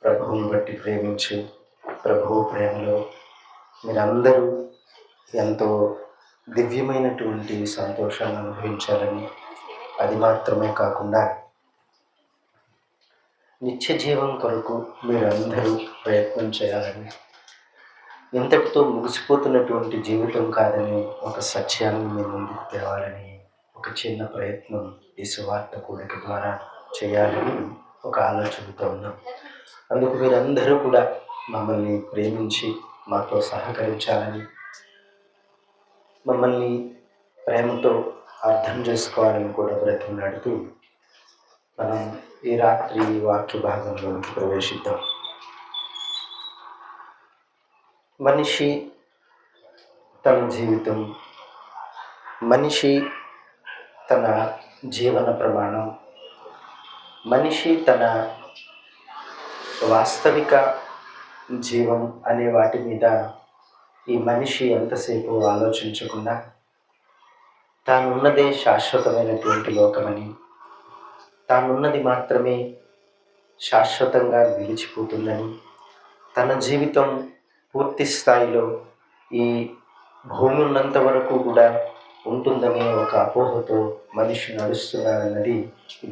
ప్రభువుని బట్టి ప్రేమించి ప్రభువు ప్రేమలో మీరందరూ ఎంతో దివ్యమైనటువంటి సంతోషాన్ని అనుభవించాలని, అది మాత్రమే కాకుండా నిత్య జీవం కొరకు మీరందరూ ప్రయత్నం చేయాలని, ఇంతటితో ముగిసిపోతున్నటువంటి జీవితం కాదని ఒక సత్యాన్ని మీ ముందుకు తేవాలని ఒక చిన్న ప్రయత్నం ఈ సువార్త కూడిక ద్వారా చేయాలని ఒక ఆలోచనతో ఉన్నాం. అందుకు మీరందరూ కూడా మమ్మల్ని ప్రేమించి మాతో సహకరించాలని, మమ్మల్ని ప్రేమతో అర్థం చేసుకోవాలని కూడా బ్రతిమలాడుతూ మనం ఈ రాత్రి వాక్య భాగంలోకి ప్రవేశిద్దాం. మనిషి తన జీవితం, మనిషి తన జీవన ప్రమాణం, మనిషి తన వాస్తవిక జీవం అనే వాటి మీద ఈ మనిషి ఎంతసేపు ఆలోచించకుండా తానున్నదే శాశ్వతమైనటువంటి లోకమని, తానున్నది మాత్రమే శాశ్వతంగా నిలిచిపోతుందని, తన జీవితం పూర్తి స్థాయిలో ఈ భూమి ఉన్నంత వరకు కూడా ఉంటుందనే ఒక అపోహతో మనిషి నడుస్తున్నాడన్నది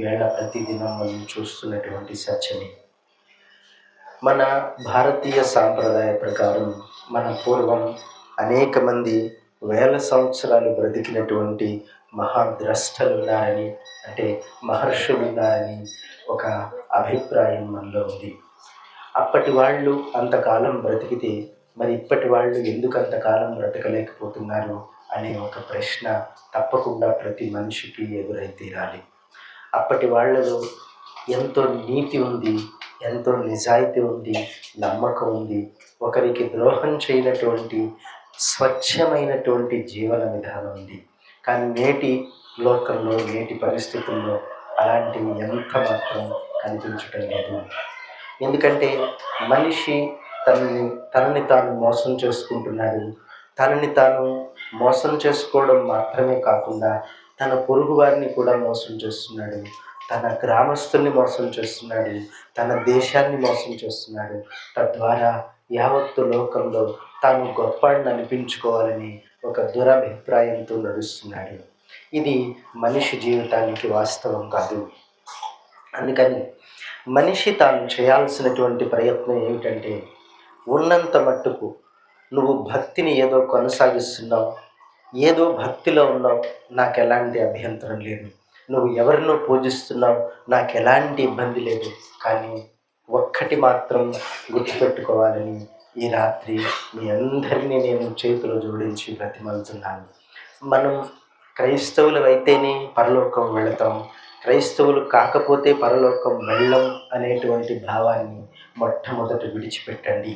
వేళ ప్రతిదినం మనం చూస్తున్నటువంటి సత్యమే. మన భారతీయ సాంప్రదాయ ప్రకారం మన పూర్వం అనేక మంది వేల సంవత్సరాలు బ్రతికినటువంటి మహాద్రష్టలు ఉన్నారని, అంటే మహర్షులు ఉన్నారని ఒక అభిప్రాయం మనలో ఉంది. అప్పటి వాళ్ళు అంతకాలం బ్రతికితే మరి ఇప్పటి వాళ్ళు ఎందుకు అంతకాలం బ్రతకలేకపోతున్నారు అనే ఒక ప్రశ్న తప్పకుండా ప్రతి మనిషికి ఎదురై తీరాలి. అప్పటి వాళ్ళలో ఎంతో నీతి ఉంది, ఎంతో నిజాయితీ ఉంది, నమ్మకం ఉంది, ఒకరికి ద్రోహం చేయనటువంటి స్వచ్ఛమైనటువంటి జీవన విధానం ఉంది. కానీ నేటి లోకంలో, నేటి పరిస్థితుల్లో అలాంటివి ఎంత మాత్రం కనిపించటం లేదు. ఎందుకంటే మనిషి తనని తాను మోసం చేసుకుంటున్నాడు. తనని తాను మోసం చేసుకోవడం మాత్రమే కాకుండా తన పొరుగు వారిని కూడా మోసం చేస్తున్నాడు, తన గ్రామస్తుల్ని మోసం చేస్తున్నాడు, తన దేశాన్ని మోసం చేస్తున్నాడు. తద్వారా యావత్తు లోకంలో తాను గొప్పని అనిపించుకోవాలని ఒక దురభిప్రాయంతో నడుస్తున్నాడు. ఇది మనిషి జీవితానికి వాస్తవం కాదు. అందుకని మనిషి తాను చేయాల్సినటువంటి ప్రయత్నం ఏమిటంటే, ఉన్నంత మట్టుకు నువ్వు భక్తిని ఏదో కొనసాగిస్తున్నావు, ఏదో భక్తిలో ఉన్నావు, నాకు ఎలాంటి అభ్యంతరం లేదు. నువ్వు ఎవరినో పూజిస్తున్నావు, నాకు ఎలాంటి ఇబ్బంది లేదు. కానీ ఒక్కటి మాత్రం గుర్తుపెట్టుకోవాలని ఈ రాత్రి మీ అందరినీ నేను చేతులు జోడించి బ్రతిమలుతున్నాను. మనం క్రైస్తవులు అయితేనే పరలోకం వెళతాం, క్రైస్తవులు కాకపోతే పరలోకం వెళ్ళం అనేటువంటి భావాన్ని మొట్టమొదట విడిచిపెట్టండి.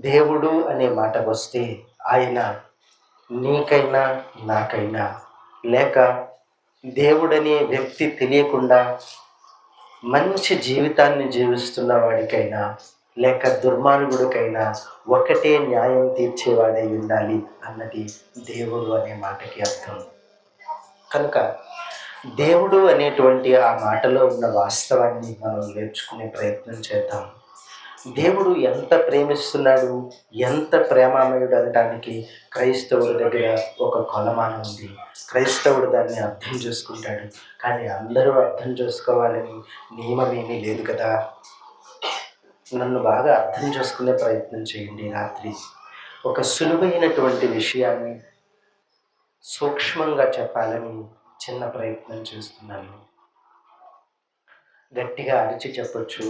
దేవుడు అనే మాట వస్తే ఆయన నీకైనా నాకైనా, లేక దేవుడనే వ్యక్తి తెలియకుండా మంచి జీవితాన్ని జీవిస్తున్న వాడికైనా, లేక దుర్మార్గుడికైనా ఒకటే న్యాయం తీర్చేవాడై ఉండాలి అన్నది దేవుడు అనే మాటకి అర్థం. కనుక దేవుడు అనేటువంటి ఆ మాటలో ఉన్న వాస్తవాన్ని మనం నేర్చుకునే ప్రయత్నం చేద్దాం. దేవుడు ఎంత ప్రేమిస్తున్నాడు, ఎంత ప్రేమామయుడు అనడానికి క్రైస్తవుల దగ్గర ఒక కొలమానం ఉంది. క్రైస్తవుడు దాన్ని అర్థం చేసుకుంటాడు. కానీ అందరూ అర్థం చేసుకోవాలని నియమమేమీ లేదు కదా. నన్ను బాగా అర్థం చేసుకునే ప్రయత్నం చేయండి. రాత్రి ఒక సులువైనటువంటి విషయాన్ని సూక్ష్మంగా చెప్పాలని చిన్న ప్రయత్నం చేస్తున్నాను. గట్టిగా అరిచి చెప్పొచ్చు,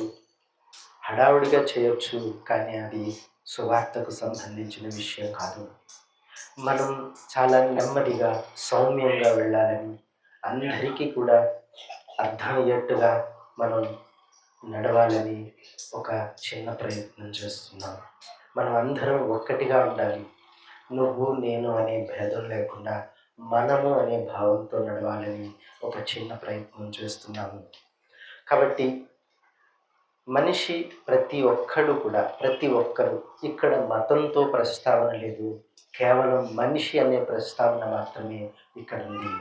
హడావుడిగా చేయొచ్చు, కానీ అది సువార్తకు సంబంధించిన విషయం కాదు. మనం చాలా నెమ్మదిగా సౌమ్యంగా వెళ్ళాలని, అందరికీ కూడా అర్థమయ్యేట్టుగా మనం నడవాలని ఒక చిన్న ప్రయత్నం చేస్తున్నాం. మనం అందరం ఒక్కటిగా ఉండాలి. నువ్వు నేను అనే భేదం లేకుండా మనము అనే భావంతో నడవాలని ఒక చిన్న ప్రయత్నం చేస్తున్నాము. కాబట్టి మనిషి ప్రతి ఒక్కరు ఇక్కడ మతంతో ప్రస్తావన లేదు, కేవలం మనిషి అనే ప్రస్తావన మాత్రమే ఇక్కడ ఉంది.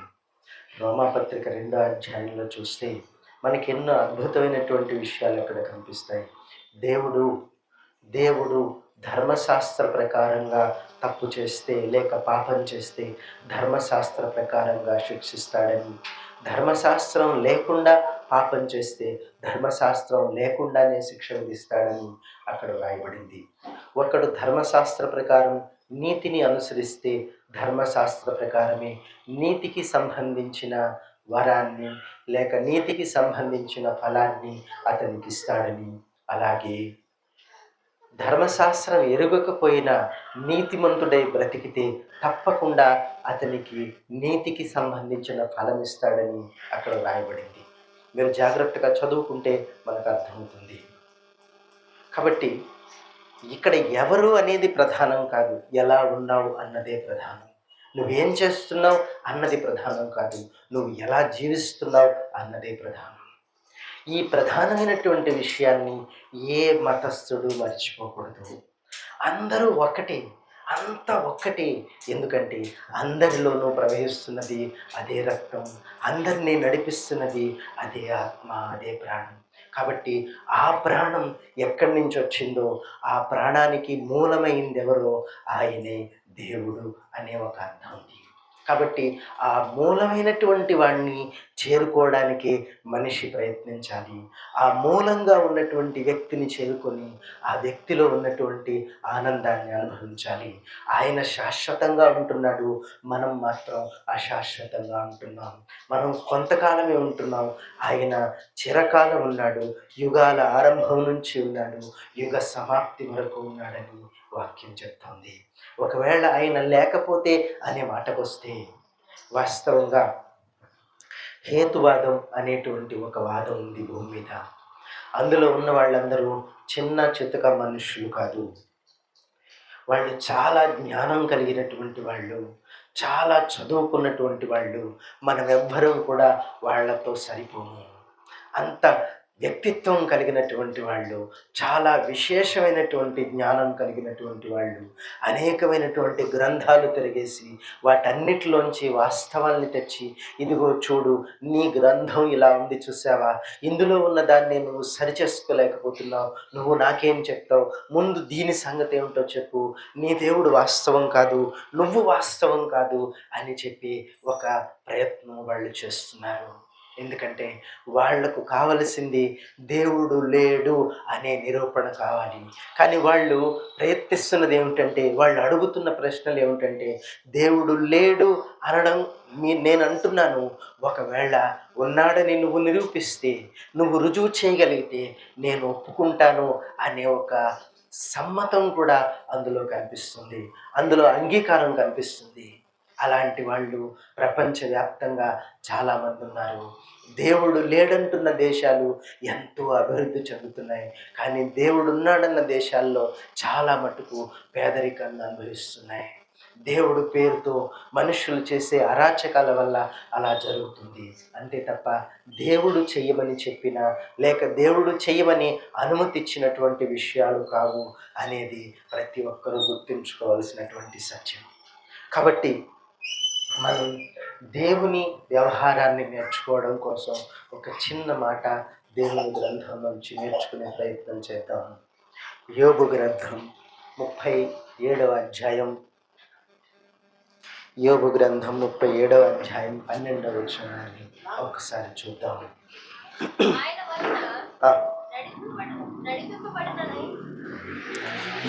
రోమాపత్రిక 2వ అధ్యాయంలో చూస్తే మనకి ఎన్నో అద్భుతమైనటువంటి విషయాలు అక్కడ కనిపిస్తాయి. దేవుడు దేవుడు ధర్మశాస్త్ర ప్రకారంగా తప్పు చేస్తే లేక పాపం చేస్తే ధర్మశాస్త్ర ప్రకారంగా శిక్షిస్తాడని, ధర్మశాస్త్రం లేకుండా పాపం చేస్తే ధర్మశాస్త్రం లేకుండానే శిక్ష విధిస్తాడని అక్కడ రాయబడింది. ఒకడు ధర్మశాస్త్ర ప్రకారం నీతిని అనుసరిస్తే ధర్మశాస్త్ర ప్రకారమే నీతికి సంబంధించిన వరాన్ని లేక నీతికి సంబంధించిన ఫలాన్ని అతనికి ఇస్తాడని, అలాగే ధర్మశాస్త్రం ఎరుగకపోయినా నీతిమంతుడై బ్రతికితే తప్పకుండా అతనికి నీతికి సంబంధించిన ఫలం ఇస్తాడని అక్కడ రాయబడింది. మీరు జాగ్రత్తగా చదువుకుంటే మనకు అర్థమవుతుంది. కాబట్టి ఇక్కడ ఎవరు అనేది ప్రధానం కాదు, ఎలా ఉన్నావు అన్నదే ప్రధానం. నువ్వేం చేస్తున్నావు అన్నది ప్రధానం కాదు, నువ్వు ఎలా జీవిస్తున్నావు అన్నదే ప్రధానం. ఈ ప్రధానమైనటువంటి విషయాన్ని ఏ మతస్థుడు మర్చిపోకూడదు. అందరూ ఒక్కటే, అంత ఒక్కటే. ఎందుకంటే అందరిలోనూ ప్రవహిస్తున్నది అదే రక్తం, అందరినీ నడిపిస్తున్నది అదే ఆత్మ, అదే ప్రాణం. కాబట్టి ఆ ప్రాణం ఎక్కడి నుంచి వచ్చిందో, ఆ ప్రాణానికి మూలమైంది ఎవరో ఆయనే దేవుడు అనే ఒక అర్థం ఉంది. కాబట్టి ఆ మూలమైనటువంటి వాడిని చేరుకోవడానికి మనిషి ప్రయత్నించాలి. ఆ మూలంగా ఉన్నటువంటి వ్యక్తిని చేరుకొని ఆ వ్యక్తిలో ఉన్నటువంటి ఆనందాన్ని అనుభవించాలి. ఆయన శాశ్వతంగా ఉంటున్నాడు, మనం మాత్రం అశాశ్వతంగా ఉంటున్నాం. మనం కొంతకాలమే ఉంటున్నాం, ఆయన చిరకాలం ఉన్నాడు, యుగాల ఆరంభం నుంచి ఉన్నాడు, యుగ సమాప్తి వరకు ఉన్నాడని వాక్యం చెప్తోంది. ఒకవేళ ఆయన లేకపోతే అనే మాటకొస్తే, వాస్తవంగా హేతువాదం అనేటువంటి ఒక వాదం ఉంది భూమి మీద. అందులో ఉన్న వాళ్ళందరూ చిన్న చితక మనుషులు కాదు, వాళ్ళు చాలా జ్ఞానం కలిగినటువంటి వాళ్ళు, చాలా చదువుకున్నటువంటి వాళ్ళు. మనమెవ్వరం కూడా వాళ్ళతో సరిపోము. అంత వ్యక్తిత్వం కలిగినటువంటి వాళ్ళు, చాలా విశేషమైనటువంటి జ్ఞానం కలిగినటువంటి వాళ్ళు, అనేకమైనటువంటి గ్రంథాలు తిరిగేసి వాటన్నిటిలోంచి వాస్తవాల్ని తెచ్చి, ఇదిగో చూడు, నీ గ్రంథం ఇలా ఉంది చూసావా, ఇందులో ఉన్న దాన్ని నువ్వు సరిచేసుకోలేకపోతున్నావు, నువ్వు నాకేం చెప్తావు, ముందు దీని సంగతి ఏమిటో చెప్పు, నీ దేవుడు వాస్తవం కాదు, నువ్వు వాస్తవం కాదు అని చెప్పి ఒక ప్రయత్నం వాళ్ళు చేస్తున్నారు. ఎందుకంటే వాళ్లకు కావలసింది దేవుడు లేడు అనే నిరూపణ కావాలి. కానీ వాళ్ళు ప్రయత్నిస్తున్నది ఏమిటంటే, వాళ్ళు అడుగుతున్న ప్రశ్నలు ఏమిటంటే, దేవుడు లేడు అనడం నేను అంటున్నాను, ఒకవేళ ఉన్నాడని నువ్వు నిరూపిస్తే, నువ్వు రుజువు చేయగలిగితే నేను ఒప్పుకుంటాను అనే ఒక సమ్మతం కూడా అందులో కనిపిస్తుంది, అందులో అంగీకారం కనిపిస్తుంది. అలాంటి వాళ్ళు ప్రపంచవ్యాప్తంగా చాలామంది ఉన్నారు. దేవుడు లేడంటున్న దేశాలు ఎంతో అభివృద్ధి చెందుతున్నాయి, కానీ దేవుడు ఉన్నాడన్న దేశాల్లో చాలా మటుకు పేదరికాన్ని అనుభవిస్తున్నాయి. దేవుడు పేరుతో మనుషులు చేసే అరాచకాల వల్ల అలా జరుగుతుంది. అంతే తప్ప దేవుడు చెయ్యమని చెప్పినా లేక దేవుడు చెయ్యమని అనుమతి ఇచ్చినటువంటి విషయాలు కావు అనేది ప్రతి ఒక్కరూ గుర్తుంచుకోవాల్సినటువంటి సత్యం. కాబట్టి మనం దేవుని వ్యవహారాన్ని నేర్చుకోవడం కోసం ఒక చిన్న మాట దేవుని గ్రంథం నుంచి నేర్చుకునే ప్రయత్నం చేద్దాం. యోబు గ్రంథం 37వ అధ్యాయం, యోబు గ్రంథం 37వ అధ్యాయం 12వ వచనాన్ని ఒకసారి చూద్దాం.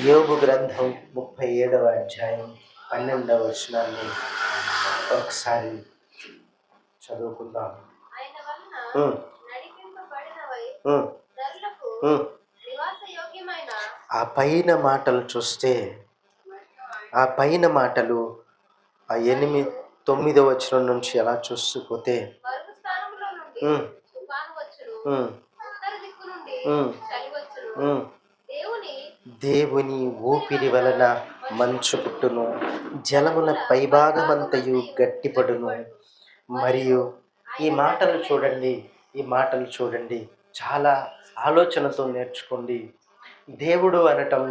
యోబు గ్రంథం 37వ అధ్యాయం 12వ వచనాన్ని ఒకసారి చదువుకుందాం. ఆ పైన మాటలు చూస్తే, ఆ పైన మాటలు ఆ 9వ వచనం నుంచి ఎలా చూస్తుపోతే, దేవుని ఊపిరి వలన మంచు పుట్టును, జలముల పైభాగమంతయు గట్టిపడును. మరియు ఈ మాటలు చూడండి, ఈ మాటలు చూడండి, చాలా ఆలోచనతో నేర్చుకోండి. దేవుడు అనటం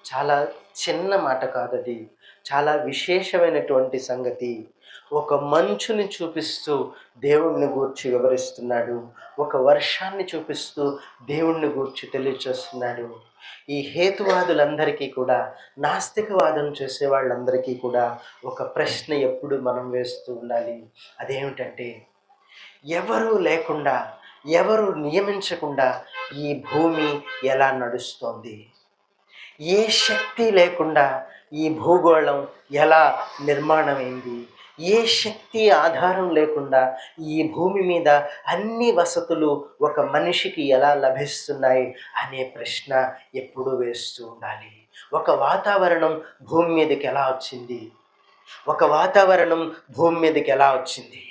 చాలా చిన్న మాట కాదది. చాలా విశేషమైనటువంటి సంగతి. ఒక మంచుని చూపిస్తూ దేవుడిని గూర్చి వివరిస్తున్నాడు. ఒక వర్షాన్ని చూపిస్తూ దేవుడిని గూర్చి తెలియచేస్తున్నాడు. ఈ హేతువాదులందరికీ కూడా, నాస్తికవాదం చేసే వాళ్ళందరికీ కూడా ఒక ప్రశ్న ఎప్పుడు మనం వేస్తూ ఉండాలి. అదేమిటంటే, ఎవరు లేకుండా, ఎవరు నియమించకుండా ఈ భూమి ఎలా నడుస్తోంది? ఏ శక్తి లేకుండా ఈ భూగోళం ఎలా నిర్మాణమైంది? ఏ శక్తి ఆధారం లేకుండా ఈ భూమి మీద అన్ని వసతులు ఒక మనిషికి ఎలా లభిస్తున్నాయి అనే ప్రశ్న ఎప్పుడూ వేస్తూ ఉండాలి. ఒక వాతావరణం భూమి మీదకి ఎలా వచ్చింది? ఒక వాతావరణం భూమి మీదకి ఎలా వచ్చింది?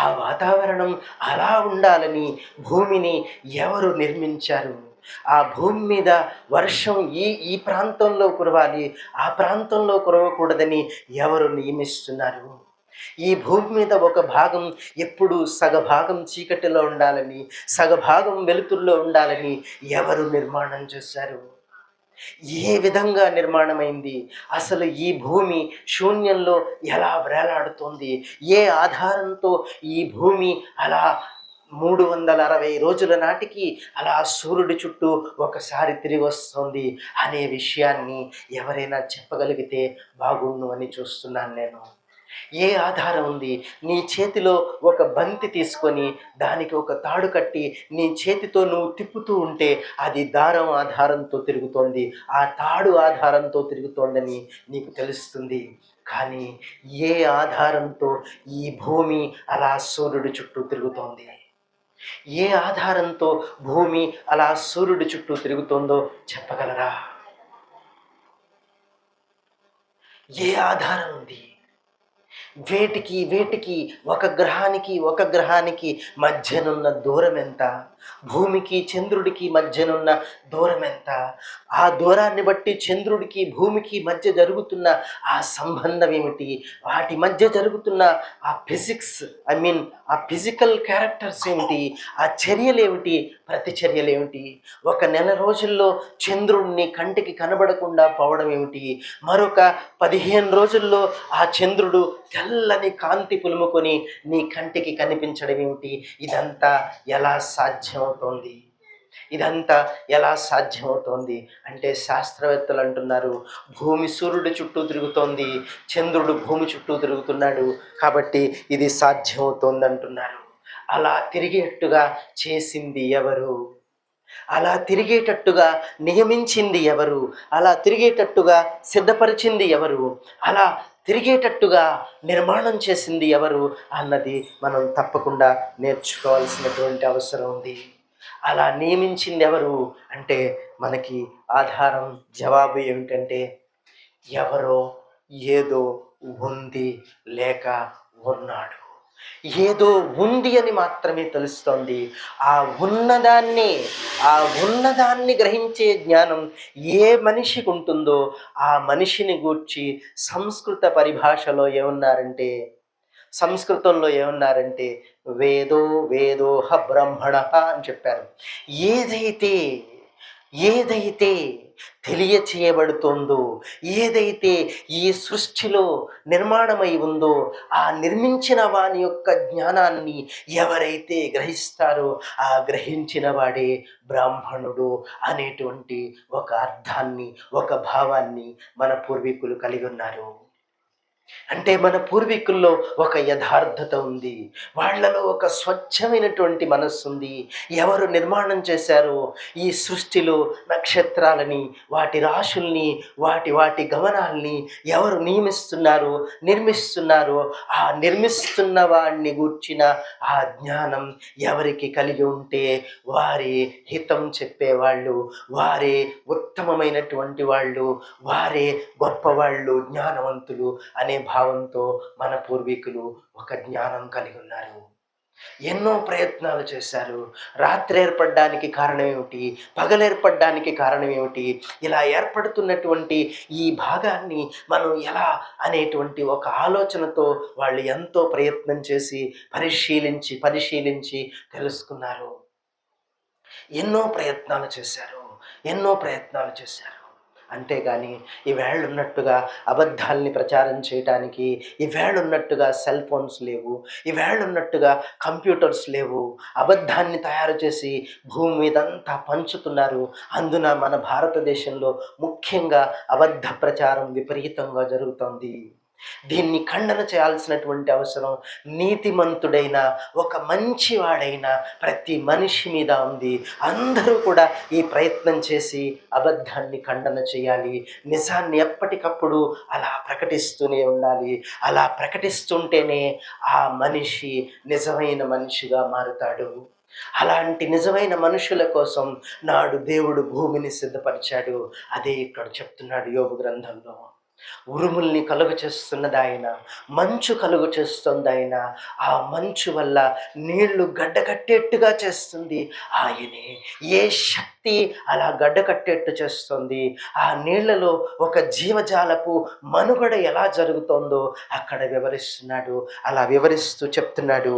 ఆ వాతావరణం అలా ఉండాలని భూమిని ఎవరు నిర్మించారు? ఆ భూమి మీద వర్షం ఈ ఈ ప్రాంతంలో కురవాలి, ఆ ప్రాంతంలో కురవకూడదని ఎవరు నియమిస్తున్నారు? ఈ భూమి మీద ఒక భాగం ఎప్పుడు సగభాగం చీకటిలో ఉండాలని, సగభాగం వెలుతురులో ఉండాలని ఎవరు నిర్మాణం చేశారు? ఏ విధంగా నిర్మాణమైంది? అసలు ఈ భూమి శూన్యంలో ఎలా వేలాడుతోంది? ఏ ఆధారంతో ఈ భూమి అలా 360 రోజుల నాటికి అలా సూర్యుడి చుట్టూ ఒకసారి తిరిగి వస్తుంది అనే విషయాన్ని ఎవరైనా చెప్పగలిగితే బాగుండు అని చూస్తున్నాను నేను. ఏ ఆధారం ఉంది? నీ చేతిలో ఒక బంతి తీసుకొని దానికి ఒక తాడు కట్టి నీ చేతితో నువ్వు తిప్పుతూ ఉంటే అది దారం ఆధారంతో తిరుగుతోంది, ఆ తాడు ఆధారంతో తిరుగుతోందని నీకు తెలుస్తుంది. కానీ ఏ ఆధారంతో ఈ భూమి అలా సూర్యుడి చుట్టూ తిరుగుతోంది? ఏ ఆధారంతో భూమి అలా సూర్యుడి చుట్టూ తిరుగుతోందో చెప్పగలరా? ఏ ఆధారం ఉంది? వేటికి ఒక గ్రహానికి మధ్యనున్న దూరం ఎంత? భూమికి చంద్రుడికి మధ్యనున్న దూరం ఎంత? ఆ దూరాన్ని బట్టి చంద్రుడికి భూమికి మధ్య జరుగుతున్న ఆ సంబంధం ఏమిటి? వాటి మధ్య జరుగుతున్న ఆ ఆ ఫిజికల్ క్యారెక్టర్స్ ఏమిటి? ఆ చర్యలేమిటి? ప్రతిచర్యలేమిటి? ఒక నెల రోజుల్లో చంద్రుడిని కంటికి కనబడకుండా పోవడం ఏమిటి? మరొక 15 రోజుల్లో ఆ చంద్రుడు తెల్లని కాంతి పులుముకొని నీ కంటికి కనిపించడం ఏమిటి? ఇదంతా ఎలా సాధ్యమవుతోంది? ఇదంతా ఎలా సాధ్యమవుతోంది అంటే శాస్త్రవేత్తలు అంటున్నారు, భూమి సూర్యుడి చుట్టూ తిరుగుతోంది, చంద్రుడు భూమి చుట్టూ తిరుగుతున్నాడు, కాబట్టి ఇది సాధ్యమవుతోంది అంటున్నారు. అలా తిరిగేట్టుగా చేసింది ఎవరు? అలా తిరిగేటట్టుగా నియమించింది ఎవరు? అలా తిరిగేటట్టుగా సిద్ధపరిచింది ఎవరు? అలా తిరిగేటట్టుగా నిర్మాణం చేసింది ఎవరు అన్నది మనం తప్పకుండా నేర్చుకోవాల్సినటువంటి అవసరం ఉంది. అలా నియమించింది ఎవరు అంటే మనకి ఆధారం, జవాబు ఏమిటంటే ఎవరో, ఏదో ఉంది, లేక ఉన్నాడు. ఏదో ఉంది అని మాత్రమే తెలుస్తోంది. ఆ ఉన్నదాన్ని ఆ ఉన్నదాన్ని గ్రహించే జ్ఞానం ఏ మనిషికి ఉంటుందో ఆ మనిషిని గూర్చి సంస్కృతంలో ఏమన్నారంటే వేదో వేదోహ బ్రహ్మణ అని చెప్పారు. ఏదైతే ఏదైతే తెలియచేయబడుతోందో, ఏదైతే ఈ సృష్టిలో నిర్మాణమై ఉందో, ఆ నిర్మించిన వాని యొక్క జ్ఞానాన్ని ఎవరైతే గ్రహిస్తారో ఆ గ్రహించిన వాడే బ్రాహ్మణుడు అనేటువంటి ఒక అర్థాన్ని, ఒక భావాన్ని మన పూర్వీకులు కలిగి ఉన్నారు. అంటే మన పూర్వీకుల్లో ఒక యథార్థత ఉంది, వాళ్ళలో ఒక స్వచ్ఛమైనటువంటి మనస్సు ఉంది. ఎవరు నిర్మాణం చేశారో ఈ సృష్టిలో నక్షత్రాలని, వాటి రాశుల్ని, వాటి వాటి గమనాల్ని ఎవరు నిర్మిస్తున్నారో ఆ నిర్మిస్తున్న వాడిని గూర్చిన ఆ జ్ఞానం ఎవరికి కలిగి ఉంటే వారే హితం చెప్పేవాళ్ళు, వారే ఉత్తమమైనటువంటి వాళ్ళు, వారే గొప్పవాళ్ళు, జ్ఞానవంతులు అనే భావంతో మన పూర్వీకులు ఒక జ్ఞానం కలిగి ఉన్నారు. ఎన్నో ప్రయత్నాలు చేశారు. రాత్రి ఏర్పడడానికి కారణం ఏమిటి? పగలు ఏర్పడడానికి కారణం ఏమిటి? ఇలా ఏర్పడుతున్నటువంటి ఈ భాగాన్ని మనం ఎలా అనేటువంటి ఒక ఆలోచనతో వాళ్ళు ఎంతో ప్రయత్నం చేసి పరిశీలించి తెలుసుకున్నారు. ఎన్నో ప్రయత్నాలు చేశారు. అంతేగాని ఈవేళున్నట్టుగా అబద్ధాల్ని ప్రచారం చేయటానికి ఈవేళున్నట్టుగా సెల్ ఫోన్స్ లేవు, ఈవేళున్నట్టుగా కంప్యూటర్స్ లేవు. అబద్ధాన్ని తయారు చేసి భూమి మీదంతా పంచుతున్నారు. అందున మన భారతదేశంలో ముఖ్యంగా అబద్ధ ప్రచారం విపరీతంగా జరుగుతోంది. దీన్ని ఖండన చేయాల్సినటువంటి అవసరం నీతిమంతుడైన ఒక మంచివాడైన ప్రతి మనిషి మీద ఉంది. అందరూ కూడా ఈ ప్రయత్నం చేసి అబద్ధాన్ని ఖండన చేయాలి. నిజాన్ని ఎప్పటికప్పుడు అలా ప్రకటిస్తూనే ఉండాలి. అలా ప్రకటిస్తుంటేనే ఆ మనిషి నిజమైన మనిషిగా మారుతాడు. అలాంటి నిజమైన మనుషుల కోసం నాడు దేవుడు భూమిని సిద్ధపరిచాడు. అదే ఇక్కడ చెప్తున్నాడు యోబు గ్రంథంలో. ఉరుముల్ని కలుగ చేస్తున్నది ఆయన, మంచు కలుగ చేస్తుంది ఆయన. ఆ మంచు వల్ల నీళ్లు గడ్డకట్టేట్టుగా చేస్తుంది ఆయనే. ఏ శక్తి అలా గడ్డకట్టేట్టు చేస్తుంది? ఆ నీళ్లలో ఒక జీవజాలపు మనుగడ ఎలా జరుగుతోందో అక్కడ వివరిస్తున్నాడు. అలా వివరిస్తూ చెప్తున్నాడు,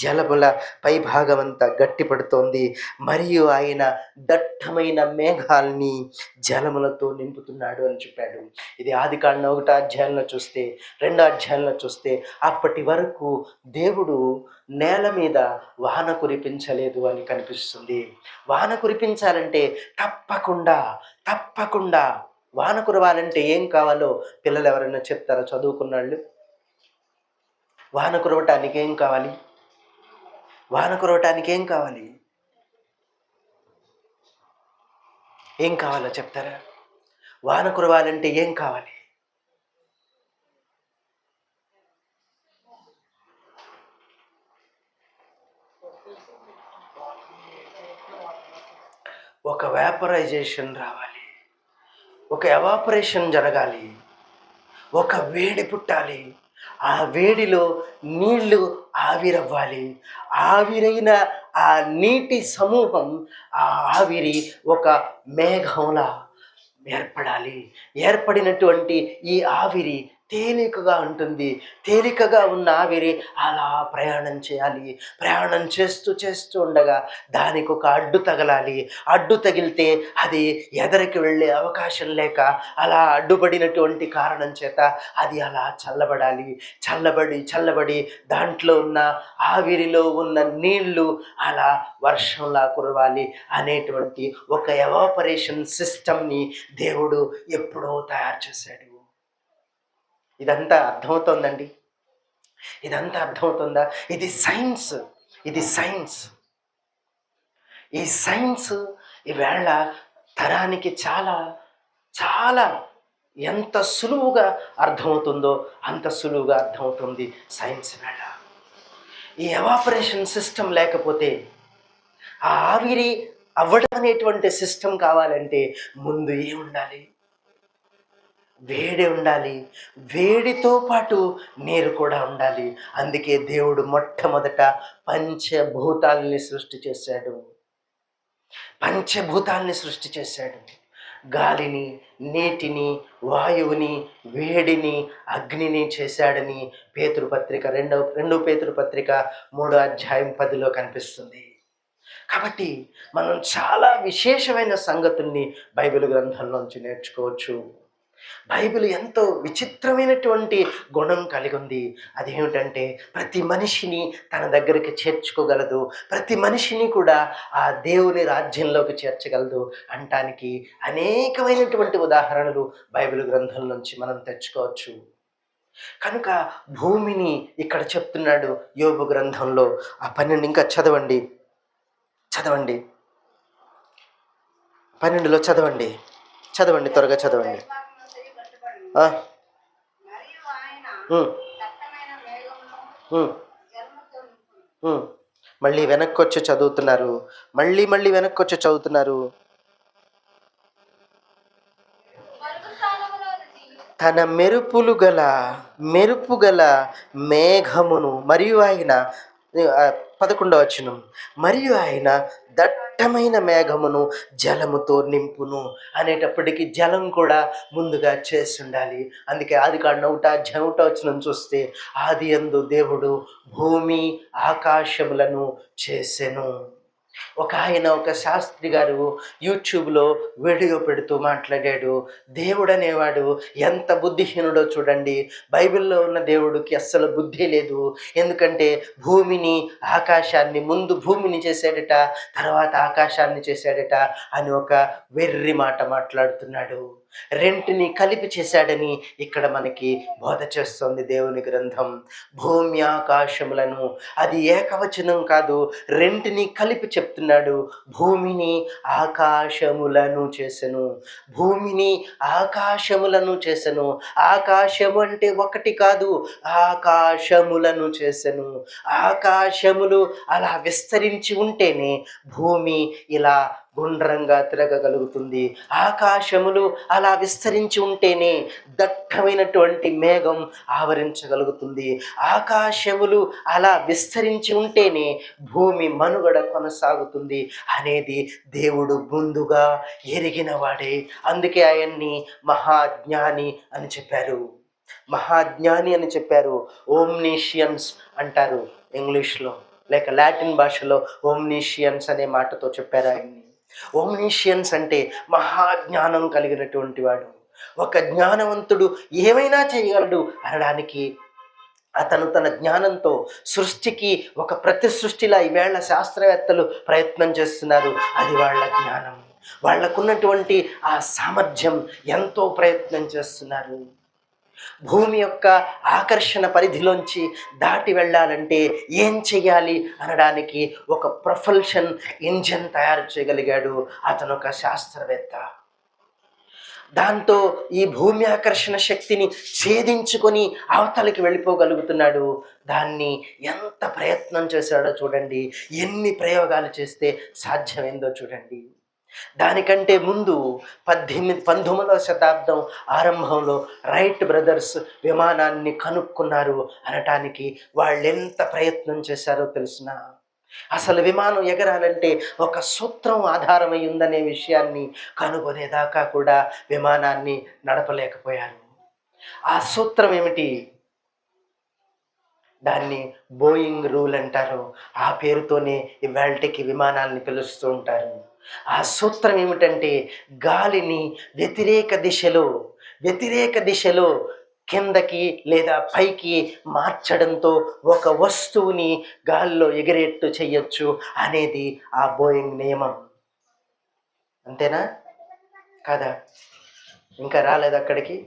జలముల పైభాగం అంతా గట్టిపడుతోంది, మరియు ఆయన దట్టమైన మేఘాల్ని జలములతో నింపుతున్నాడు అని చెప్పాడు. ఇది ఆదికాండం 1వ అధ్యాయంలో చూస్తే, 2వ అధ్యాయంలో చూస్తే అప్పటి వరకు దేవుడు నేల మీద వాన కురిపించలేదు అని కనిపిస్తుంది. వాన కురిపించాలంటే తప్పకుండా తప్పకుండా వాన కురవాలంటే ఏం కావాలో పిల్లలు ఎవరైనా చెప్తారో, చదువుకున్న వాళ్ళు? వాన కురవటానికి ఏం కావాలి? వాన కురవటానికి ఏం కావాలి? ఏం కావాలో చెప్తారా? వాన కురవాలంటే ఏం కావాలి? ఒక వేపరైజేషన్ రావాలి, ఒక ఎవాపరేషన్ జరగాలి, ఒక వేడి పుట్టాలి. ఆ వేడిలో నీళ్లు ఆవిరవ్వాలి. ఆవిరైన ఆ నీటి సమూహం, ఆ ఆవిరి ఒక మేఘంలా ఏర్పడాలి. ఏర్పడినటువంటి ఈ ఆవిరి తేలికగా ఉంటుంది. తేలికగా ఉన్న ఆవిరి అలా ప్రయాణం చేయాలి. ప్రయాణం చేస్తూ చేస్తూ ఉండగా దానికి ఒక అడ్డు తగలాలి. అడ్డు తగిలితే అది ఎదరికి వెళ్ళే అవకాశం లేక అలా అడ్డుపడినటువంటి కారణం చేత అది అలా చల్లబడాలి. చల్లబడి చల్లబడి దాంట్లో ఉన్న ఆవిరిలో ఉన్న నీళ్లు అలా వర్షంలా కురవాలి అనేటువంటి ఒక ఎవాపరేషన్ సిస్టమ్ని దేవుడు ఎప్పుడో తయారు చేశాడు. ఇదంతా అర్థమవుతోందండి? ఇదంతా అర్థమవుతుందా? ఇది సైన్స్, ఇది సైన్స్. ఈ సైన్స్ ఈవేళ తరానికి చాలా చాలా ఎంత సులువుగా అర్థమవుతుందో అంత సులువుగా అర్థమవుతుంది సైన్స్ వేళ. ఈ ఎవాపరేషన్ సిస్టమ్ లేకపోతే, ఆ ఆవిరి అవ్వడం అనేటువంటి సిస్టమ్ కావాలంటే ముందు ఏముండాలి? వేడి ఉండాలి. వేడితో పాటు నీరు కూడా ఉండాలి. అందుకే దేవుడు మొట్టమొదట పంచభూతాలని సృష్టి చేశాడు. పంచభూతాలని సృష్టి చేశాడు. గాలిని, నీటిని, వాయువుని, వేడిని, అగ్నిని చేశాడని పేతురుపత్రిక 2 పేతురుపత్రిక 3వ అధ్యాయం 10లో కనిపిస్తుంది. కాబట్టి మనం చాలా విశేషమైన సంగతుల్ని బైబిల్ గ్రంథంలోంచి నేర్చుకోవచ్చు. బైబిల్ ఎంతో విచిత్రమైనటువంటి గుణం కలిగి ఉంది. అదేమిటంటే ప్రతి మనిషిని తన దగ్గరికి చేర్చుకోగలదు. ప్రతి మనిషిని కూడా ఆ దేవుని రాజ్యంలోకి చేర్చగలదు అంటానికి అనేకమైనటువంటి ఉదాహరణలు బైబిల్ గ్రంథం నుంచి మనం తెచ్చుకోవచ్చు. కనుక భూమిని ఇక్కడ చెప్తున్నాడు యోబు గ్రంథంలో. ఆ 12 ఇంకా చదవండి 12లో చదవండి త్వరగా చదవండి. మళ్ళీ వెనక్కి వచ్చి చదువుతున్నారు. మళ్ళీ వెనక్కి వచ్చి చదువుతున్నారు. తన మెరుపు గల మేఘమును, మరియు ఆయన 11వ వచనం, మరియు ఆయన దట్టమైన మేఘమును జలముతో నింపును అనేటప్పటికీ జలం కూడా ముందుగా చేసి ఉండాలి. అందుకే ఆదికాండం 1వ వచనం చూస్తే, ఆదియందు దేవుడు భూమి ఆకాశములను చేసెను. ఒక శాస్త్రి గారు యూట్యూబ్లో వీడియో పెడుతూ మాట్లాడాడు. దేవుడు అనేవాడు ఎంత బుద్ధిహీనుడో చూడండి. బైబిల్లో ఉన్న దేవుడికి అస్సలు బుద్ధి లేదు. ఎందుకంటే ముందు భూమిని చేశాడట, తర్వాత ఆకాశాన్ని చేశాడట అని ఒక వెర్రి మాట మాట్లాడుతున్నాడు. రెంటిని కలిపి చేశాడని ఇక్కడ మనకి బోధ చేస్తుంది దేవుని గ్రంథం. భూమి ఆకాశములను, అది ఏకవచనం కాదు, రెంటిని కలిపి చెప్తున్నాడు. భూమిని ఆకాశములను చేసెను, భూమిని ఆకాశములను చేసెను. ఆకాశము అంటే ఒకటి కాదు, ఆకాశములను చేసెను. ఆకాశములు అలా విస్తరించి ఉంటేనే భూమి ఇలా గుండ్రంగా తిరగగలుగుతుంది. ఆకాశములు అలా విస్తరించి ఉంటేనే దట్టమైనటువంటి మేఘం ఆవరించగలుగుతుంది. ఆకాశములు అలా విస్తరించి ఉంటేనే భూమి మనుగడ కొనసాగుతుంది అనేది దేవుడు ముందుగా ఎరిగిన వాడే. అందుకే ఆయన్ని మహాజ్ఞాని అని చెప్పారు. మహాజ్ఞాని అని చెప్పారు. ఓమ్నిషియన్స్ అంటారు ఇంగ్లీష్లో, లేక లాటిన్ భాషలో ఓమ్నిషియన్స్ అనే మాటతో చెప్పారు ఆయన్ని. ఓమ్నిషియన్స్ అంటే మహాజ్ఞానం కలిగినటువంటి వాడు. ఒక జ్ఞానవంతుడు ఏమైనా చేయగలడు అనడానికి అతను తన జ్ఞానంతో సృష్టికి ఒక ప్రతి సృష్టిలా ఈవేళ శాస్త్రవేత్తలు ప్రయత్నం చేస్తున్నారు. అది వాళ్ళ జ్ఞానం, వాళ్ళకున్నటువంటి ఆ సామర్థ్యం, ఎంతో ప్రయత్నం చేస్తున్నారు. భూమి యొక్క ఆకర్షణ పరిధిలోంచి దాటి వెళ్ళాలంటే ఏం చెయ్యాలి అనడానికి ఒక ప్రొపల్షన్ ఇంజిన్ తయారు చేయగలిగాడు అతను, ఒక శాస్త్రవేత్త. దాంతో ఈ భూమి ఆకర్షణ శక్తిని ఛేదించుకొని అవతలికి వెళ్ళిపోగలుగుతున్నాడు. దాన్ని ఎంత ప్రయత్నం చేశాడో చూడండి, ఎన్ని ప్రయోగాలు చేస్తే సాధ్యమైందో చూడండి. దానికంటే ముందు 19వ శతాబ్దం ఆరంభంలో రైట్ బ్రదర్స్ విమానాన్ని కనుక్కున్నారు అనటానికి వాళ్ళు ఎంత ప్రయత్నం చేశారో తెలిసిన. అసలు విమానం ఎగరాలంటే ఒక సూత్రం ఆధారమై ఉందనే విషయాన్ని కనుగొనేదాకా కూడా విమానాన్ని నడపలేకపోయారు. ఆ సూత్రం ఏమిటి? దాన్ని బోయింగ్ రూల్ అంటారు. ఆ పేరుతోనే ఇవాళకి విమానాల్ని పిలుస్తూ ఉంటారు. ఆ సూత్రం ఏమిటంటే గాలిని వ్యతిరేక దిశలో కిందకి లేదా పైకి మార్చడంతో ఒక వస్తువుని గాల్లో ఎగిరేట్టు చెయ్యొచ్చు అనేది ఆ బోయింగ్ నియమం. అంతేనా కాదా? ఇంకా రాలేదు అక్కడికి.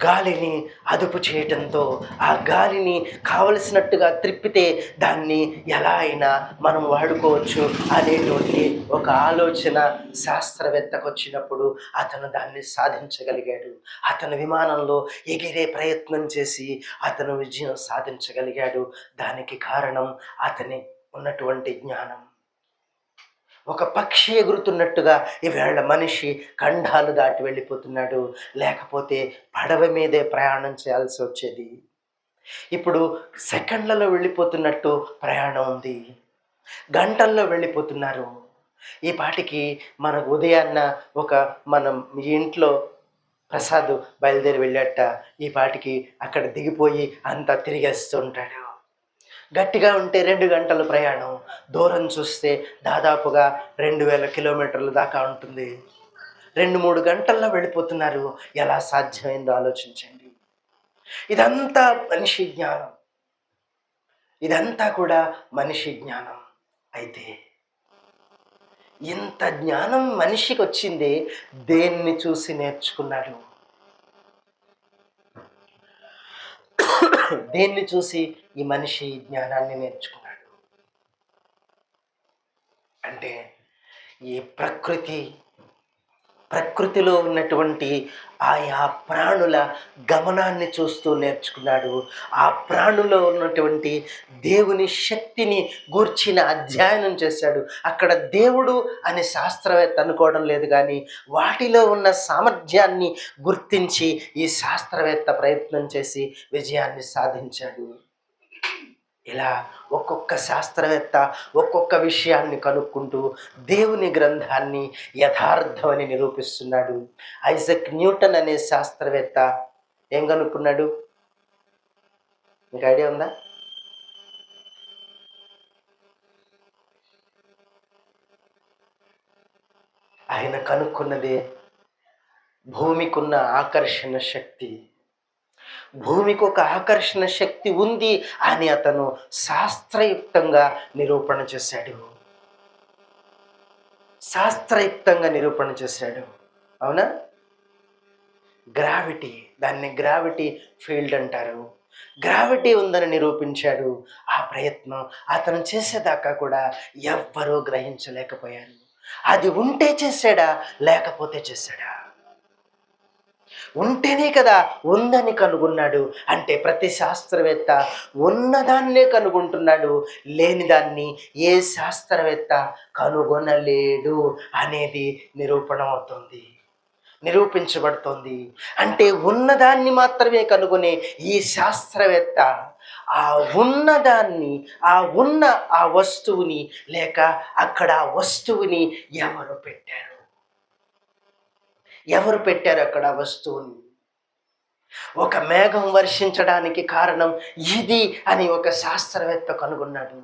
గాలిని అదుపు చేయటంతో, ఆ గాలిని కావలసినట్టుగా త్రిప్పితే దాన్ని ఎలా అయినా మనం వాడుకోవచ్చు అనేటువంటి ఒక ఆలోచన శాస్త్రవేత్తకు వచ్చినప్పుడు అతను దాన్ని సాధించగలిగాడు. అతను విమానంలో ఎగిరే ప్రయత్నం చేసి అతను విజయం సాధించగలిగాడు. దానికి కారణం అతని ఉన్నటువంటి జ్ఞానం. ఒక పక్షి ఎగురుతున్నట్టుగా ఈవేళ మనిషి ఖండాలు దాటి వెళ్ళిపోతున్నాడు. లేకపోతే పడవ మీదే ప్రయాణం చేయాల్సి వచ్చేది. ఇప్పుడు సెకండ్లలో వెళ్ళిపోతున్నట్టు ప్రయాణం ఉంది, గంటల్లో వెళ్ళిపోతున్నారు. ఈ పాటికి మనకు ఉదయాన్న మనం ఇంట్లో ప్రసాద్ బయలుదేరి వెళ్ళాట, ఈ పాటికి అక్కడ దిగిపోయి అంతా తిరిగేస్తూ ఉంటాడు. గట్టిగా ఉంటే 2 గంటల ప్రయాణం, దూరం చూస్తే దాదాపుగా 2000 కిలోమీటర్ల దాకా ఉంటుంది. 2-3 గంటల్లో వెళ్ళిపోతున్నారు. ఎలా సాధ్యమైందో ఆలోచించండి. ఇదంతా మనిషి జ్ఞానం, ఇదంతా కూడా మనిషి జ్ఞానం. అయితే ఇంత జ్ఞానం మనిషికి వచ్చింది దేన్ని చూసి నేర్చుకున్నాడు? దేన్ని చూసి ఈ మనిషి జ్ఞానాన్ని నేర్చుకున్నాడు అంటే ఈ ప్రకృతిలో ఉన్నటువంటి ఆయా ప్రాణుల గమనాన్ని చూస్తూ నేర్చుకున్నాడు. ఆ ప్రాణులో ఉన్నటువంటి దేవుని శక్తిని గూర్చిన అధ్యయనం చేశాడు. అక్కడ దేవుడు అని శాస్త్రవేత్త అనుకోవడం లేదు, కానీ వాటిలో ఉన్న సామర్థ్యాన్ని గుర్తించి ఈ శాస్త్రవేత్త ప్రయత్నం చేసి విజయాన్ని సాధించాడు. ఇలా ఒక్కొక్క శాస్త్రవేత్త ఒక్కొక్క విషయాన్ని కనుక్కుంటూ దేవుని గ్రంథాన్ని యథార్థమని నిరూపిస్తున్నాడు. ఐజక్ న్యూటన్ అనే శాస్త్రవేత్త ఏం కనుక్కున్నాడు? మీకు ఐడియా ఉందా? ఆయన కనుక్కున్నదే భూమికి ఉన్న ఆకర్షణ శక్తి. భూమికి ఒక ఆకర్షణ శక్తి ఉంది అని అతను శాస్త్రయుక్తంగా నిరూపణ చేశాడు. శాస్త్రయుక్తంగా నిరూపణ చేశాడు. అవునా? గ్రావిటీ, దాన్ని గ్రావిటీ ఫీల్డ్ అంటారు. గ్రావిటీ ఉందని నిరూపించాడు. ఆ ప్రయత్నం అతను చేసేదాకా కూడా ఎవ్వరూ గ్రహించలేకపోయారు. అది ఉంటే చేశాడా, లేకపోతే చేశాడా? ఉంటేనే కదా ఉందని కనుగొన్నాడు. అంటే ప్రతి శాస్త్రవేత్త ఉన్నదాన్నే కనుగొంటున్నాడు, లేని దాన్ని ఏ శాస్త్రవేత్త కనుగొనలేడు అనేది నిరూపణ అవుతుంది, నిరూపించబడుతోంది. అంటే ఉన్నదాన్ని మాత్రమే కనుగొనే ఈ శాస్త్రవేత్త ఆ ఉన్నదాన్ని, ఆ వస్తువుని లేక అక్కడ ఆ వస్తువుని ఎవరు పెట్టారు అక్కడ ఆ వస్తువుని? ఒక మేఘం వర్షించడానికి కారణం ఇది అని ఒక శాస్త్రవేత్త కనుగొన్నాడు.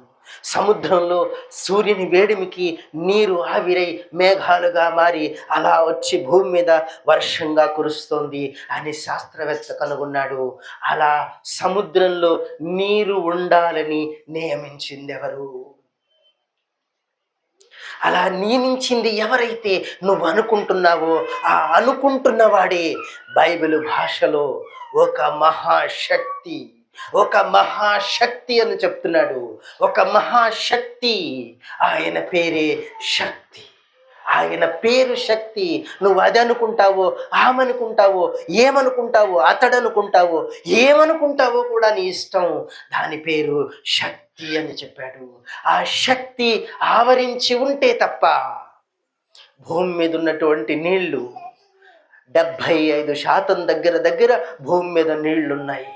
సముద్రంలో సూర్యుని వేడిమికి నీరు ఆవిరై మేఘాలుగా మారి అలా వచ్చి భూమి మీద వర్షంగా కురుస్తోంది అని శాస్త్రవేత్త కనుగొన్నాడు. అలా సముద్రంలో నీరు ఉండాలని నియమించింది ఎవరు? అలా నియమించింది ఎవరైతే నువ్వు అనుకుంటున్నావో ఆ అనుకుంటున్నవాడే బైబిల్ భాషలో ఒక మహాశక్తి అని చెప్తున్నాడు. ఒక మహాశక్తి, ఆయన పేరే శక్తి. ఆయన పేరు శక్తి. నువ్వు అది అనుకుంటావో, ఆమెనుకుంటావో, ఏమనుకుంటావో, అతడనుకుంటావో, ఏమనుకుంటావో కూడా నీ ఇష్టం. దాని పేరు శక్తి అని చెప్పాడు. ఆ శక్తి ఆవరించి ఉంటే తప్ప భూమి మీద ఉన్నటువంటి నీళ్లు 75% దగ్గర భూమి మీద నీళ్లున్నాయి.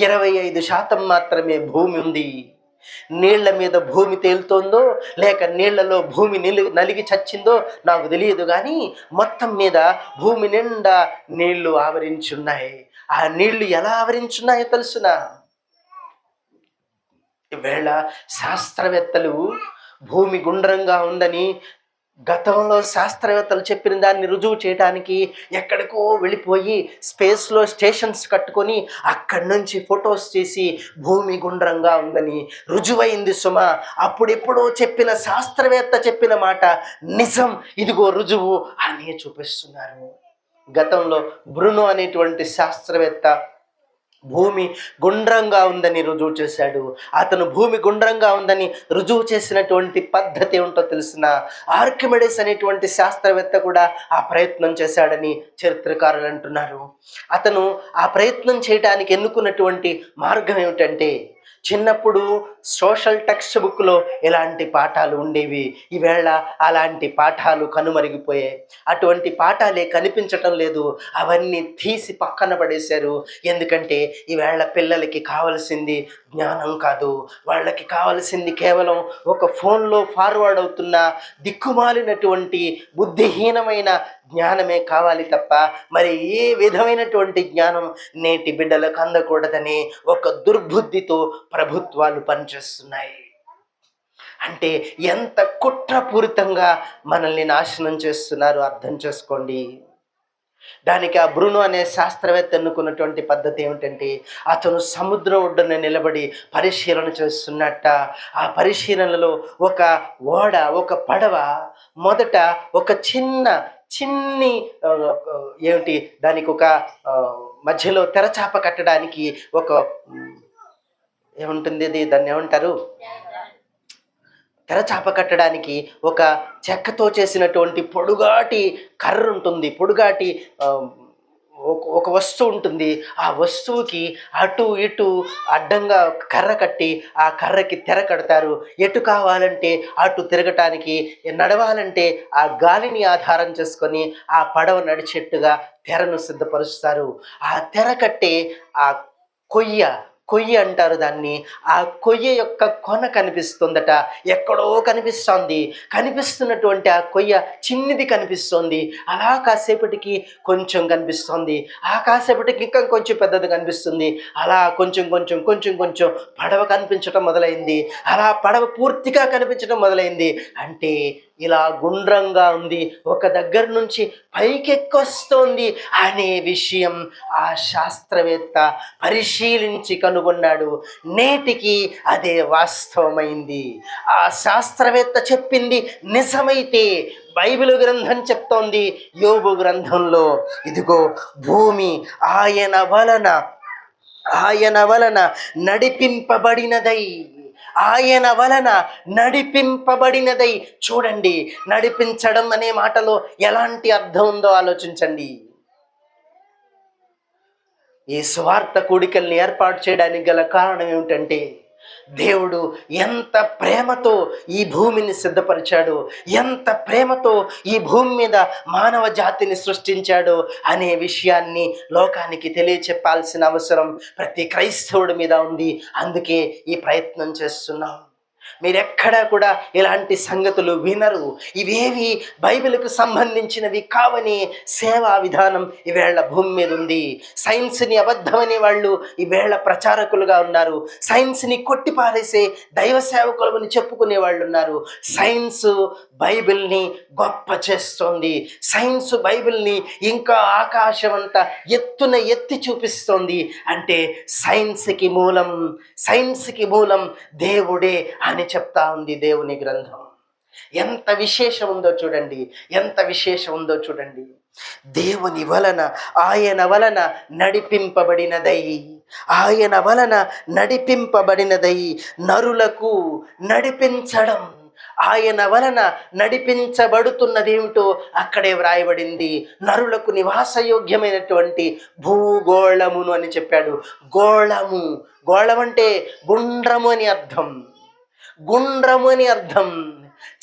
25% మాత్రమే భూమి ఉంది. నీళ్ల మీద భూమి తేలుతోందో లేక నీళ్లలో భూమి నలిగి చచ్చిందో నాకు తెలియదు, కానీ మొత్తం మీద భూమి నిండా నీళ్లు ఆవరించున్నాయి. ఆ నీళ్లు ఎలా ఆవరించున్నాయో తెలుసునా? ఈవేళ శాస్త్రవేత్తలు భూమి గుండ్రంగా ఉందని గతంలో శాస్త్రవేత్తలు చెప్పిన దాన్ని రుజువు చేయడానికి ఎక్కడికో వెళ్ళిపోయి స్పేస్లో స్టేషన్స్ కట్టుకొని అక్కడి నుంచి ఫొటోస్ తీసి భూమి గుండ్రంగా ఉందని రుజువైంది సుమా. అప్పుడెప్పుడో చెప్పిన శాస్త్రవేత్త చెప్పిన మాట నిజం, ఇదిగో రుజువు అని చూపిస్తున్నారు. గతంలో బ్రూనో అనేటువంటి శాస్త్రవేత్త భూమి గుండ్రంగా ఉందని రుజువు చేశాడు. అతను భూమి గుండ్రంగా ఉందని రుజువు చేసినటువంటి పద్ధతి ఏమిటో తెలిసిన? ఆర్కిమెడిస్ అనేటువంటి శాస్త్రవేత్త కూడా ఆ ప్రయత్నం చేశాడని చరిత్రకారులు అంటున్నారు. అతను ఆ ప్రయత్నం చేయడానికి ఎన్నుకున్నటువంటి మార్గం ఏమిటంటే, చిన్నప్పుడు సోషల్ టెక్స్ట్ బుక్లో ఎలాంటి పాఠాలు ఉండేవి, ఈవేళ అలాంటి పాఠాలు కనుమరిగిపోయాయి. అటువంటి పాఠాలే కనిపించటం లేదు, అవన్నీ తీసి పక్కన పడేశారు. ఎందుకంటే ఈవేళ పిల్లలకి కావలసింది జ్ఞానం కాదు, వాళ్ళకి కావలసింది కేవలం ఒక ఫోన్లో ఫార్వర్డ్ అవుతున్న దిక్కుమాలినటువంటి బుద్ధిహీనమైన జ్ఞానమే కావాలి తప్ప మరి ఏ విధమైనటువంటి జ్ఞానం నేటి బిడ్డలకు అందకూడదని ఒక దుర్బుద్ధితో ప్రభుత్వాలు పనిచేస్తున్నాయి. అంటే ఎంత కుట్రపూరితంగా మనల్ని నాశనం చేస్తున్నారో అర్థం చేసుకోండి. దానికి ఆ బ్రూనో అనే శాస్త్రవేత్త ఎన్నుకున్నటువంటి పద్ధతి ఏమిటంటే, అతను సముద్రం ఒడ్డున నిలబడి పరిశీలన చేస్తున్నట్ట. ఆ పరిశీలనలో ఒక ఓడ, ఒక పడవ మొదట ఒక చిన్ని దానికి ఒక మధ్యలో తెరచాప కట్టడానికి ఒక ఏముంటుంది, దాన్ని ఏమంటారు, తెరచాప కట్టడానికి ఒక చెక్కతో చేసినటువంటి పొడుగాటి కర్ర ఉంటుంది, పొడుగాటి ఒక వస్తువు ఉంటుంది. ఆ వస్తువుకి అటు ఇటు అడ్డంగా కర్ర కట్టి ఆ కర్రకి తెర కడతారు. ఎటు కావాలంటే అటు తిరగటానికి, నడవాలంటే ఆ గాలిని ఆధారం చేసుకొని ఆ పడవ నడిచేట్టుగా తెరను సిద్ధపరుస్తారు. ఆ తెర కట్టే ఆ కొయ్య అంటారు దాన్ని. ఆ కొయ్య యొక్క కొన కనిపిస్తుందట, ఎక్కడో కనిపిస్తున్నటువంటి ఆ కొయ్య చిన్నది కనిపిస్తోంది. అలా కాసేపటికి కొంచెం కనిపిస్తోంది, ఆ కాసేపటికి ఇంకా కొంచెం పెద్దది కనిపిస్తుంది. అలా కొంచెం పడవ కనిపించడం మొదలైంది. అలా పడవ పూర్తిగా కనిపించడం మొదలైంది. అంటే ఇలా గుండ్రంగా ఉంది, ఒక దగ్గర నుంచి పైకెక్కొస్తోంది అనే విషయం ఆ శాస్త్రవేత్త పరిశీలించి కనుగొన్నాడు. నేటికి అదే వాస్తవమైంది. ఆ శాస్త్రవేత్త చెప్పింది నిజమైతే బైబిల్ గ్రంథం చెప్తోంది, యోబు గ్రంథంలో, ఇదిగో భూమి ఆయన వలన నడిపింపబడినదై, ఆయన వలన నడిపింపబడినదై. చూడండి, నడిపించడం అనే మాటలో ఎలాంటి అర్థం ఉందో ఆలోచించండి. ఈ సువార్త కూడికల్ని ఏర్పాటు చేయడానికి గల కారణం ఏమిటంటే, దేవుడు ఎంత ప్రేమతో ఈ భూమిని సిద్ధపరిచాడు, ఎంత ప్రేమతో ఈ భూమి మీద మానవ జాతిని సృష్టించాడు అనే విషయాన్ని లోకానికి తెలియచెప్పాల్సిన అవసరం ప్రతి క్రైస్తవుడి మీద ఉంది. అందుకే ఈ ప్రయత్నం చేస్తున్నాం. మీరెక్కడా కూడా ఇలాంటి సంగతులు వినరు. ఇవేవి బైబిల్కు సంబంధించినవి కావని సేవా విధానం ఈవేళ భూమి మీద ఉంది. సైన్స్ని అబద్ధమనే వాళ్ళు ఈవేళ ప్రచారకులుగా ఉన్నారు. సైన్స్ని కొట్టిపారేసే దైవ సేవకులని చెప్పుకునే వాళ్ళు ఉన్నారు. సైన్స్ బైబిల్ని గొప్ప చేస్తోంది. సైన్స్ బైబిల్ని ఇంకా ఆకాశం అంతా ఎత్తున ఎత్తి చూపిస్తోంది. అంటే సైన్స్కి మూలం దేవుడే అని చెప్తా ఉంది దేవుని గ్రంథం. ఎంత విశేషం ఉందో చూడండి, ఎంత విశేషం ఉందో చూడండి. దేవుని వలన, ఆయన వలన నడిపింపబడినదై, ఆయన వలన నడిపింపబడినదై నరులకు నడిపించడం. ఆయన వలన నడిపించబడుతున్నదేమిటో అక్కడే వ్రాయబడింది. నరులకు నివాసయోగ్యమైనటువంటి భూగోళమును అని చెప్పాడు. గోళం అంటే గుండ్రము అని అర్థం. గుండ్రము అని అర్థం.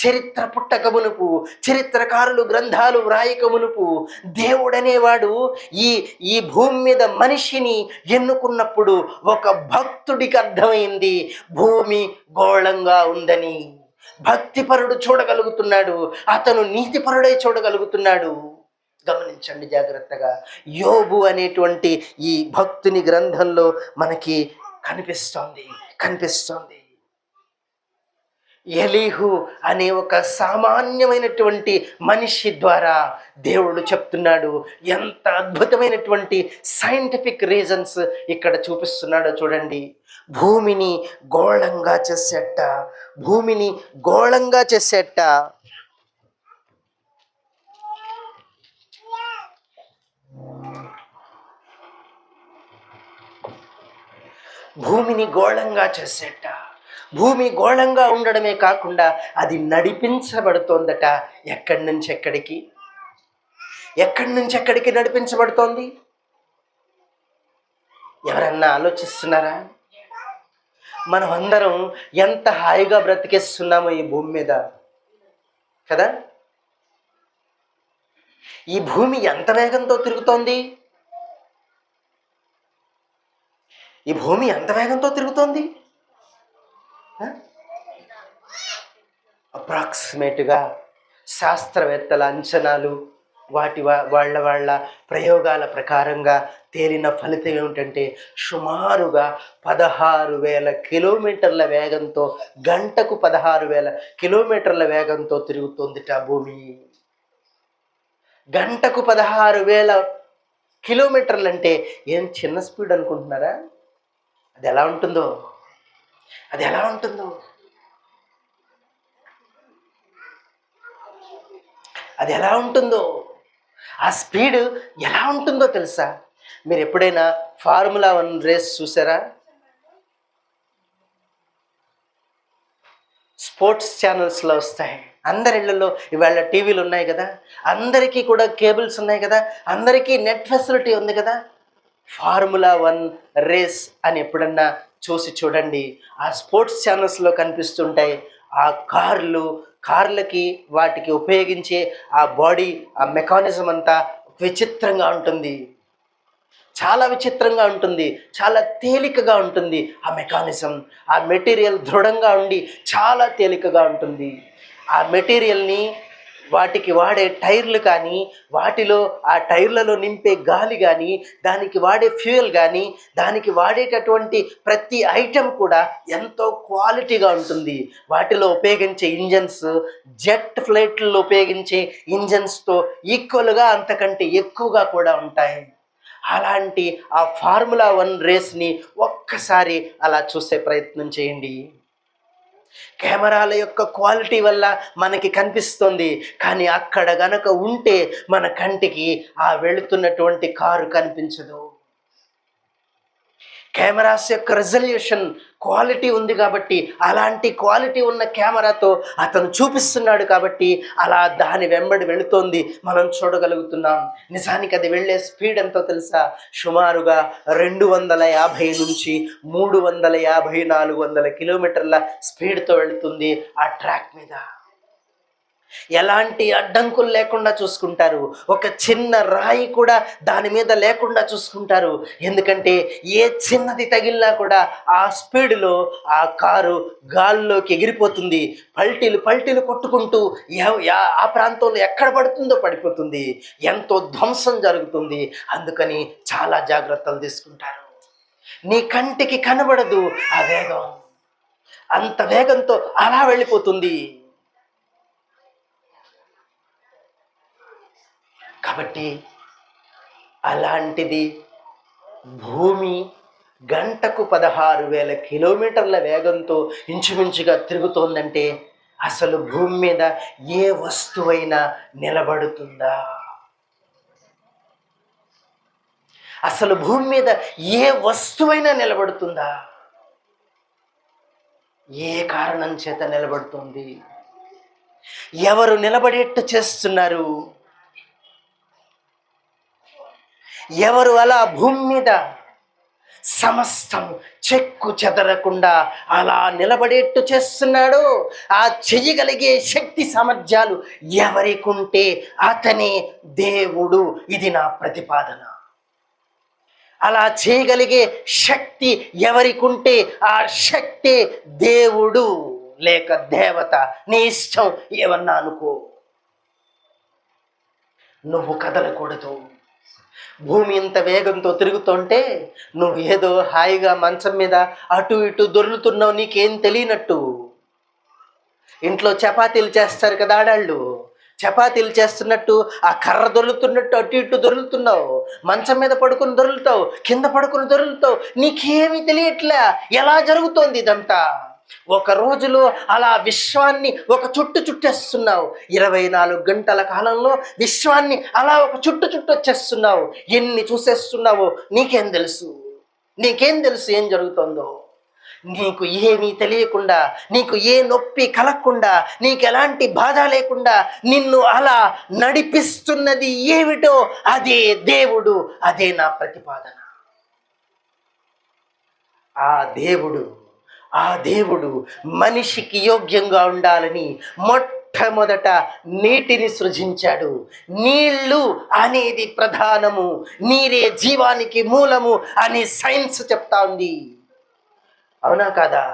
చరిత్ర పుట్టకమునుపు, చరిత్రకారులు గ్రంథాలు వ్రాయకమునుపు దేవుడనేవాడు ఈ భూమి మీద మనిషిని ఎన్నుకున్నప్పుడు ఒక భక్తుడికి అర్థమైంది భూమి గోళంగా ఉందని. భక్తిపరుడు చూడగలుగుతున్నాడు, అతను నీతిపరుడై చూడగలుగుతున్నాడు. గమనించండి జాగ్రత్తగా. యోబు అనేటువంటి ఈ భక్తుని గ్రంథంలో మనకి కనిపిస్తోంది. ఎలీహు అనే ఒక సామాన్యమైనటువంటి మనిషి ద్వారా దేవుడు చెప్తున్నాడు. ఎంత అద్భుతమైనటువంటి సైంటిఫిక్ రీజన్స్ ఇక్కడ చూపిస్తున్నాడో చూడండి. భూమిని గోళంగా చేసేట. భూమిని గోళంగా చేసేట. భూమి గోళంగా ఉండడమే కాకుండా అది నడిపించబడుతోందట. ఎక్కడి నుంచి ఎక్కడికి నడిపించబడుతోంది? ఎవరన్నా ఆలోచిస్తున్నారా? మనం అందరం ఎంత హాయిగా బ్రతికేస్తున్నామో ఈ భూమి మీద కదా. ఈ భూమి ఎంత వేగంతో తిరుగుతోంది? అప్రాక్సిమేట్గా శాస్త్రవేత్తల అంచనాలు, వాళ్ళ ప్రయోగాల ప్రకారంగా తేలిన ఫలితం ఏమిటంటే సుమారుగా 16,000 కిలోమీటర్ల వేగంతో, గంటకు 16,000 కిలోమీటర్ల వేగంతో తిరుగుతోందిట భూమి. గంటకు 16,000 కిలోమీటర్లు అంటే ఏం చిన్న స్పీడ్ అనుకుంటున్నారా? అది ఎలా ఉంటుందో ఆ స్పీడ్ ఎలా ఉంటుందో తెలుసా? మీరు ఎప్పుడైనా ఫార్ములా 1 రేస్ చూసారా? స్పోర్ట్స్ ఛానల్స్లో వస్తాయి. అందరి ఇళ్లలో ఇవాళ టీవీలు ఉన్నాయి కదా, అందరికీ కూడా కేబుల్స్ ఉన్నాయి కదా, అందరికీ నెట్ ఫెసిలిటీ ఉంది కదా. ఫార్ములా 1 రేస్ అని ఎప్పుడన్నా చూడండి. ఆ స్పోర్ట్స్ ఛానల్స్లో కనిపిస్తుంటాయి. ఆ కార్లకి వాటికి ఉపయోగించే ఆ బాడీ, ఆ మెకానిజం అంతా విచిత్రంగా ఉంటుంది. చాలా విచిత్రంగా ఉంటుంది, చాలా తేలికగా ఉంటుంది. ఆ మెకానిజం, ఆ మెటీరియల్ దృఢంగా ఉండి చాలా తేలికగా ఉంటుంది. ఆ మెటీరియల్ని వాటికి వాడే టైర్లు కానీ, వాటిలో ఆ టైర్లలో నింపే గాలి కానీ, దానికి వాడే ఫ్యూయల్ కానీ, దానికి వాడేటటువంటి ప్రతి ఐటెం కూడా ఎంతో క్వాలిటీగా ఉంటుంది. వాటిలో ఉపయోగించే ఇంజన్స్ జెట్ ఫ్లైట్లో ఉపయోగించే ఇంజన్స్తో ఈక్వల్గా అంతకంటే ఎక్కువగా కూడా ఉంటాయి. అలాంటి ఆ ఫార్ములా 1 రేస్ని ఒక్కసారి అలా చూసే ప్రయత్నం చేయండి. కెమెరాల యొక్క క్వాలిటీ వల్ల మనకి కనిపిస్తుంది, కానీ అక్కడ గనక ఉంటే మన కంటికి ఆ వెళుతున్నటువంటి కారు కనిపించదు. కెమెరాస్ యొక్క రెజల్యూషన్ క్వాలిటీ ఉంది కాబట్టి, అలాంటి క్వాలిటీ ఉన్న కెమెరాతో అతను చూపిస్తున్నాడు కాబట్టి అలా దాని వెంబడి వెళుతోంది, మనం చూడగలుగుతున్నాం. నిజానికి అది వెళ్ళే స్పీడ్ ఎంతో తెలుసా? సుమారుగా 250 నుంచి 350, 400 కిలోమీటర్ల స్పీడ్తో వెళుతుంది ఆ ట్రాక్ మీద. ఎలాంటి అడ్డంకులు లేకుండా చూసుకుంటారు. ఒక చిన్న రాయి కూడా దాని మీద లేకుండా చూసుకుంటారు. ఎందుకంటే ఏ చిన్నది తగిలినా కూడా ఆ స్పీడ్లో ఆ కారు గాల్లోకి ఎగిరిపోతుంది. పల్టీలు కొట్టుకుంటూ ఆ ప్రాంతంలో ఎక్కడ పడుతుందో పడిపోతుంది. ఎంతో ధ్వంసం జరుగుతుంది. అందుకని చాలా జాగ్రత్తలు తీసుకుంటారు. నీ కంటికి కనబడదు ఆ వేగం, అంత వేగంతో అలా వెళ్ళిపోతుంది. కాబట్టి అలాంటిది భూమి గంటకు 16,000 కిలోమీటర్ల వేగంతో ఇంచుమించుగా తిరుగుతోందంటే అసలు భూమి మీద ఏ వస్తువైనా నిలబడుతుందా? అసలు భూమి మీద ఏ వస్తువైనా నిలబడుతుందా? ఏ కారణం చేత నిలబడుతుంది? ఎవరు నిలబడేట్టు చేస్తున్నారు? ఎవరు అలా భూమి మీద సమస్తం చెక్కు చెదరకుండా అలా నిలబడేట్టు చేస్తున్నాడో, ఆ చెయ్యగలిగే శక్తి సామర్థ్యాలు ఎవరికుంటే అతనే దేవుడు. ఇది నా ప్రతిపాదన. అలా చేయగలిగే శక్తి ఎవరికుంటే ఆ శక్తే దేవుడు లేక దేవత. నీ ఇష్టం, ఏమన్నా అనుకో. నువ్వు కదలకూడదు. భూమి ఇంత వేగంతో తిరుగుతుంటే నువ్వు ఏదో హాయిగా మంచం మీద అటు ఇటు దొర్లుతున్నావు, నీకేం తెలియనట్టు. ఇంట్లో చపాతీలు చేస్తారు కదా ఆడాళ్ళు, చపాతీలు చేస్తున్నట్టు ఆ కర్ర దొరుకుతున్నట్టు అటు ఇటు దొరుకుతున్నావు. మంచం మీద పడుకుని దొరుకుతావు, కింద పడుకుని దొరుకుతావు, నీకేమీ తెలియట్లే ఎలా జరుగుతోంది ఇదంతా. ఒక రోజులో అలా విశ్వాన్ని ఒక చుట్టేస్తున్నావు. 24 గంటల కాలంలో విశ్వాన్ని అలా ఒక చుట్టొచ్చేస్తున్నావు. ఎన్ని చూసేస్తున్నావో నీకేం తెలుసు? ఏం జరుగుతుందో? నీకు ఏమీ తెలియకుండా, నీకు ఏ నొప్పి కలగకుండా, నీకు ఎలాంటి బాధ లేకుండా నిన్ను అలా నడిపిస్తున్నది ఏమిటో అదే దేవుడు. అదే నా ప్రతిపాదన. ఆ దేవుడు మనిషికి యోగ్యంగా ఉండాలని మొట్టమొదట నీటిని సృజించాడు. నీళ్లు అనేది ప్రధానము, నీరే జీవానికి మూలము అని సైన్స్ చెప్తా ఉంది. అవునా కాదా?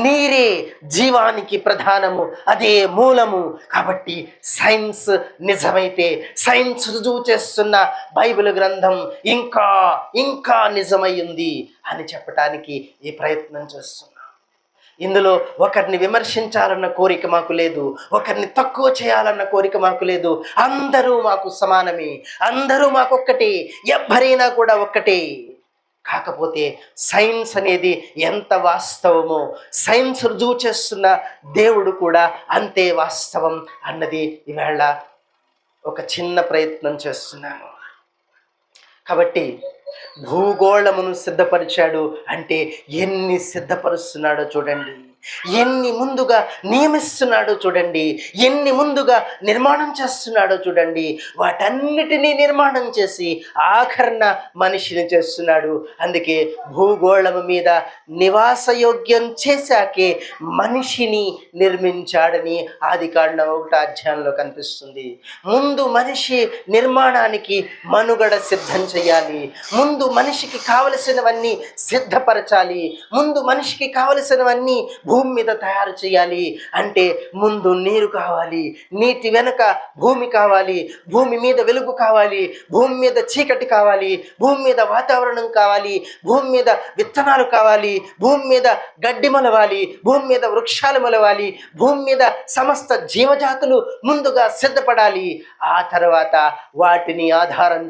నీరే జీవానికి ప్రధానము, అదే మూలము. కాబట్టి సైన్స్ నిజమైతే, సైన్స్ రుజువు చేస్తున్న బైబిల్ గ్రంథం ఇంకా నిజమయ్యింది అని చెప్పటానికి ఈ ప్రయత్నం చేస్తున్నాం. ఇందులో ఒకరిని విమర్శించాలన్న కోరిక మాకు లేదు, ఒకరిని తక్కువ చేయాలన్న కోరిక మాకు లేదు. అందరూ మాకు సమానమే, అందరూ మాకొక్కటే, ఎవ్వరైనా కూడా ఒక్కటే. కాకపోతే సైన్స్ అనేది ఎంత వాస్తవమో, సైన్స్ రుజువు చేస్తున్న దేవుడు కూడా అంతే వాస్తవం అన్నది ఈవేళ ఒక చిన్న ప్రయత్నం చేస్తున్నాను. కాబట్టి భూగోళమును సిద్ధపరిచాడు అంటే ఎన్ని సిద్ధపరుస్తున్నాడో చూడండి, ఎన్ని ముందుగా నియమిస్తున్నాడో చూడండి, ఎన్ని ముందుగా నిర్మాణం చేస్తున్నాడో చూడండి. వాటన్నిటినీ నిర్మాణం చేసి ఆఖరణ మనిషిని చేస్తున్నాడు. అందుకే భూగోళము మీద నివాసయోగ్యం చేశాకే మనిషిని నిర్మించాడని ఆదికాండం 1వ అధ్యాయంలో కనిపిస్తుంది. ముందు మనిషి నిర్మాణానికి మనుగడ సిద్ధం చేయాలి. ముందు మనిషికి కావలసినవన్నీ సిద్ధపరచాలి. ముందు మనిషికి కావలసినవన్నీ భూమి మీద తయారు చేయాలి అంటే ముందు నీరు కావాలి, నీటి వెనక భూమి కావాలి, భూమి మీద వెలుగు కావాలి, భూమి మీద చీకటి కావాలి, భూమి మీద వాతావరణం కావాలి, భూమి మీద విత్తనాలు కావాలి, భూమి మీద గడ్డి మొలవాలి, భూమి మీద వృక్షాలు మొలవాలి, భూమి మీద సమస్త జీవజాతులు ముందుగా సిద్ధపడాలి. ఆ తర్వాత వాటిని ఆధారం